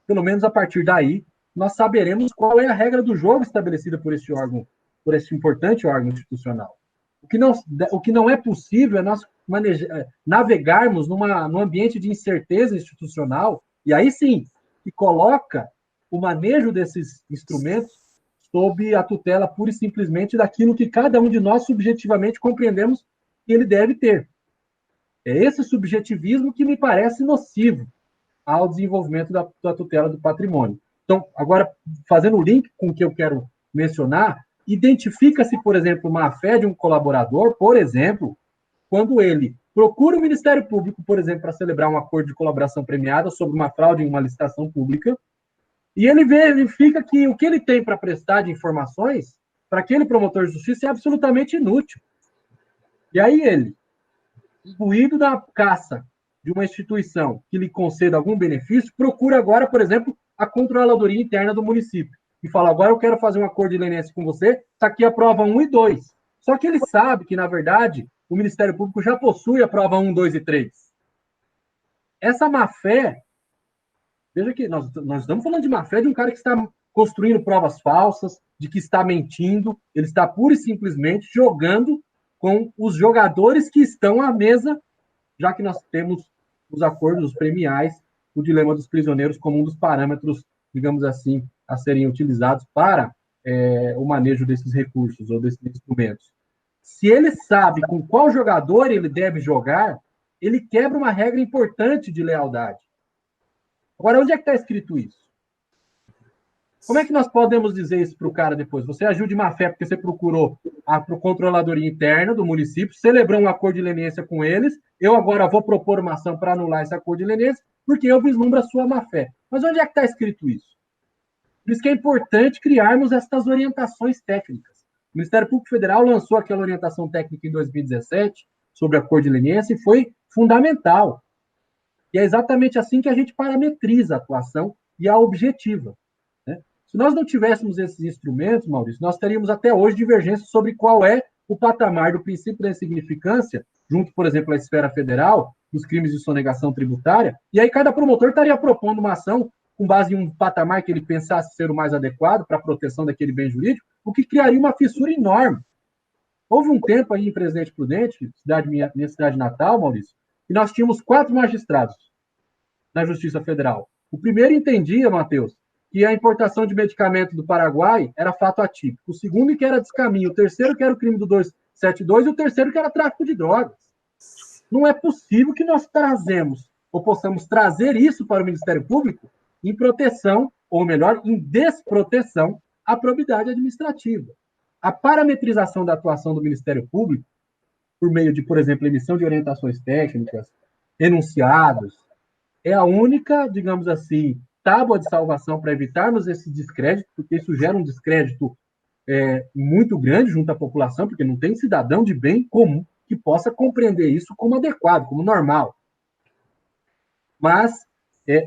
pelo menos a partir daí, nós saberemos qual é a regra do jogo estabelecida por este órgão, por este importante órgão institucional. O que não é possível é nós navegarmos num ambiente de incerteza institucional, e aí sim, que coloca o manejo desses instrumentos sob a tutela pura e simplesmente daquilo que cada um de nós subjetivamente compreendemos que ele deve ter. É esse subjetivismo que me parece nocivo ao desenvolvimento da tutela do patrimônio. Então, agora, fazendo o link com o que eu quero mencionar, identifica-se, por exemplo, má-fé de um colaborador, por exemplo, quando ele procura o Ministério Público, por exemplo, para celebrar um acordo de colaboração premiada sobre uma fraude em uma licitação pública, e ele verifica que o que ele tem para prestar de informações para aquele promotor de justiça é absolutamente inútil. E aí ele, imbuído da caça de uma instituição que lhe conceda algum benefício, procura agora, por exemplo, a controladoria interna do município e fala, agora eu quero fazer um acordo de leniência com você, está aqui a prova 1 e 2. Só que ele sabe que, na verdade, o Ministério Público já possui a prova 1, 2 e 3. Essa má-fé, veja que nós estamos falando de má-fé de um cara que está construindo provas falsas, de que está mentindo, ele está pura e simplesmente jogando com os jogadores que estão à mesa, já que nós temos os acordos premiais, o dilema dos prisioneiros como um dos parâmetros, digamos assim, a serem utilizados para o manejo desses recursos ou desses instrumentos. se ele sabe com qual jogador ele deve jogar, ele quebra uma regra importante de lealdade. Agora, onde é que está escrito isso? Como é que nós podemos dizer isso para o cara depois? Você agiu de má fé porque você procurou a controladoria interna do município, celebrou um acordo de leniência com eles, eu agora vou propor uma ação para anular esse acordo de leniência, porque eu vislumbro a sua má fé. Mas onde é que está escrito isso? Por isso que é importante criarmos estas orientações técnicas. O Ministério Público Federal lançou aquela orientação técnica em 2017 sobre acordo de leniência e foi fundamental. E é exatamente assim que a gente parametriza a atuação e a objetiva. Se nós não tivéssemos esses instrumentos, Maurício, nós teríamos até hoje divergências sobre qual é o patamar do princípio da insignificância, junto, por exemplo, à esfera federal, dos crimes de sonegação tributária, e aí cada promotor estaria propondo uma ação com base em um patamar que ele pensasse ser o mais adequado para a proteção daquele bem jurídico, o que criaria uma fissura enorme. Houve um tempo aí em Presidente Prudente, minha cidade natal, Maurício, e nós tínhamos 4 magistrados na Justiça Federal. O primeiro entendia, Matheus, que a importação de medicamento do Paraguai era fato atípico. O segundo, que era descaminho. O terceiro, que era o crime do 272. E o terceiro, que era tráfico de drogas. Não é possível que nós possamos trazer isso para o Ministério Público em proteção, ou melhor, em desproteção à probidade administrativa. A parametrização da atuação do Ministério Público, por meio de, por exemplo, emissão de orientações técnicas, enunciados, é a única, digamos assim, tábua de salvação para evitarmos esse descrédito, porque isso gera um descrédito muito grande junto à população, porque não tem cidadão de bem comum que possa compreender isso como adequado, como normal. Mas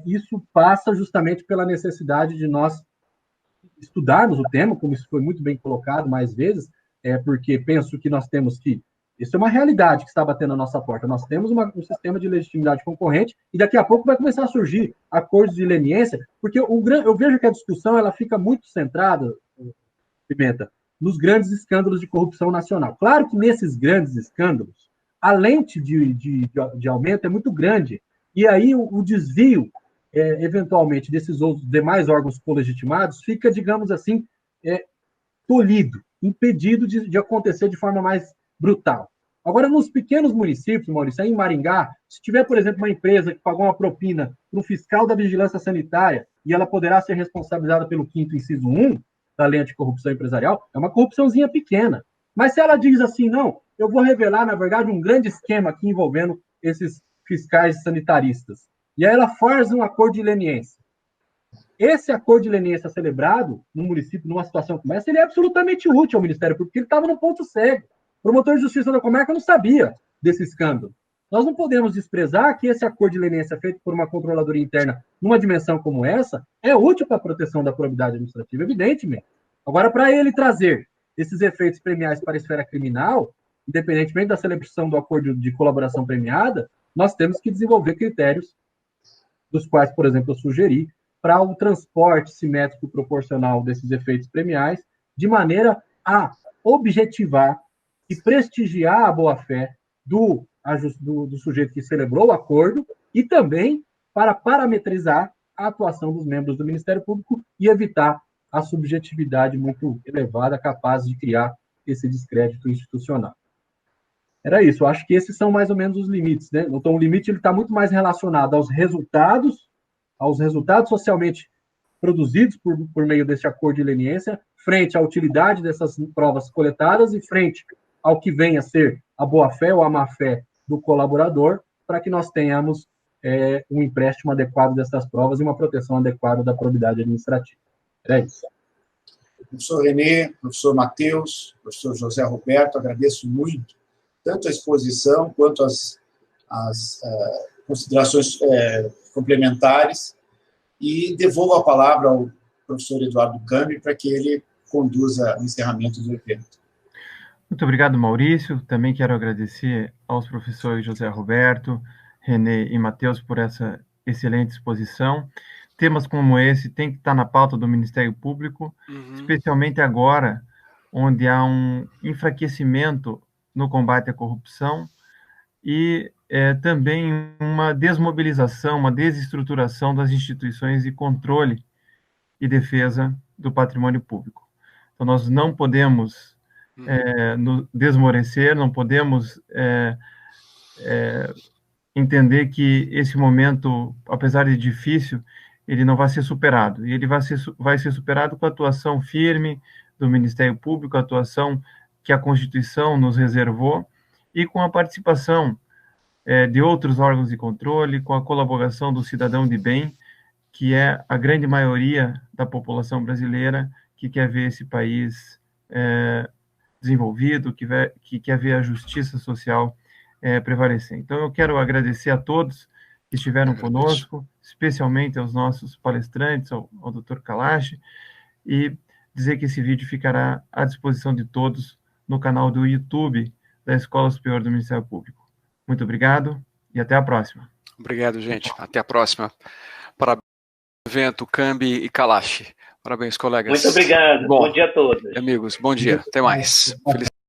isso passa justamente pela necessidade de nós estudarmos o tema, como isso foi muito bem colocado mais vezes, porque penso que nós temos que... Isso é uma realidade que está batendo na nossa porta. Nós temos um sistema de legitimidade concorrente e daqui a pouco vai começar a surgir acordos de leniência, porque eu vejo que a discussão ela fica muito centrada, Pimenta, nos grandes escândalos de corrupção nacional. Claro que nesses grandes escândalos, a lente de aumento é muito grande, e aí o desvio, eventualmente, desses outros demais órgãos colegitimados fica, digamos assim, tolhido, impedido de acontecer de forma mais brutal. Agora, nos pequenos municípios, Maurício, aí em Maringá, se tiver, por exemplo, uma empresa que pagou uma propina para um fiscal da vigilância sanitária e ela poderá ser responsabilizada pelo 5º inciso 1 da lei anticorrupção empresarial, é uma corrupçãozinha pequena. Mas se ela diz assim, não, eu vou revelar, na verdade, um grande esquema aqui envolvendo esses fiscais sanitaristas, e aí ela faz um acordo de leniência. Esse acordo de leniência celebrado no município, numa situação como essa, ele é absolutamente útil ao Ministério Público, porque ele estava no ponto cego. O promotor de justiça da comarca não sabia desse escândalo. Nós não podemos desprezar que esse acordo de leniência feito por uma controladoria interna numa dimensão como essa é útil para a proteção da probidade administrativa, evidentemente. Agora, para ele trazer esses efeitos premiais para a esfera criminal, independentemente da celebração do acordo de colaboração premiada, nós temos que desenvolver critérios dos quais, por exemplo, eu sugeri, para o transporte simétrico proporcional desses efeitos premiais, de maneira a objetivar e prestigiar a boa-fé do sujeito que celebrou o acordo e também para parametrizar a atuação dos membros do Ministério Público e evitar a subjetividade muito elevada capaz de criar esse descrédito institucional. Era isso, eu acho que esses são mais ou menos os limites, né? Então, o limite está muito mais relacionado aos resultados socialmente produzidos por meio desse acordo de leniência, frente à utilidade dessas provas coletadas e frente ao que venha a ser a boa-fé ou a má-fé do colaborador, para que nós tenhamos um empréstimo adequado dessas provas e uma proteção adequada da probidade administrativa. É isso. Professor Renê, professor Matheus, professor José Roberto, agradeço muito, tanto a exposição quanto as considerações complementares, e devolvo a palavra ao professor Eduardo Cambi para que ele conduza o encerramento do evento. Muito obrigado, Maurício. Também quero agradecer aos professores José Roberto, Renê e Matheus por essa excelente exposição. Temas como esse têm que estar na pauta do Ministério Público, especialmente agora, onde há um enfraquecimento no combate à corrupção e também uma desmobilização, uma desestruturação das instituições de controle e defesa do patrimônio público. Então, nós não podemos desmorecer, não podemos entender que esse momento, apesar de difícil, ele não vai ser superado. E ele vai ser superado com a atuação firme do Ministério Público, a atuação que a Constituição nos reservou, e com a participação de outros órgãos de controle, com a colaboração do cidadão de bem, que é a grande maioria da população brasileira que quer ver esse país desenvolvido, que quer ver a justiça social prevalecer. Então, eu quero agradecer a todos que estiveram conosco, especialmente aos nossos palestrantes, ao Dr. Kalash, e dizer que esse vídeo ficará à disposição de todos no canal do YouTube da Escola Superior do Ministério Público. Muito obrigado e até a próxima. Obrigado, gente. Até a próxima. Parabéns pelo evento, Cambi e Kalash. Parabéns, colegas. Muito obrigado. Bom dia a todos. Amigos, bom dia. Até mais. Felicidades.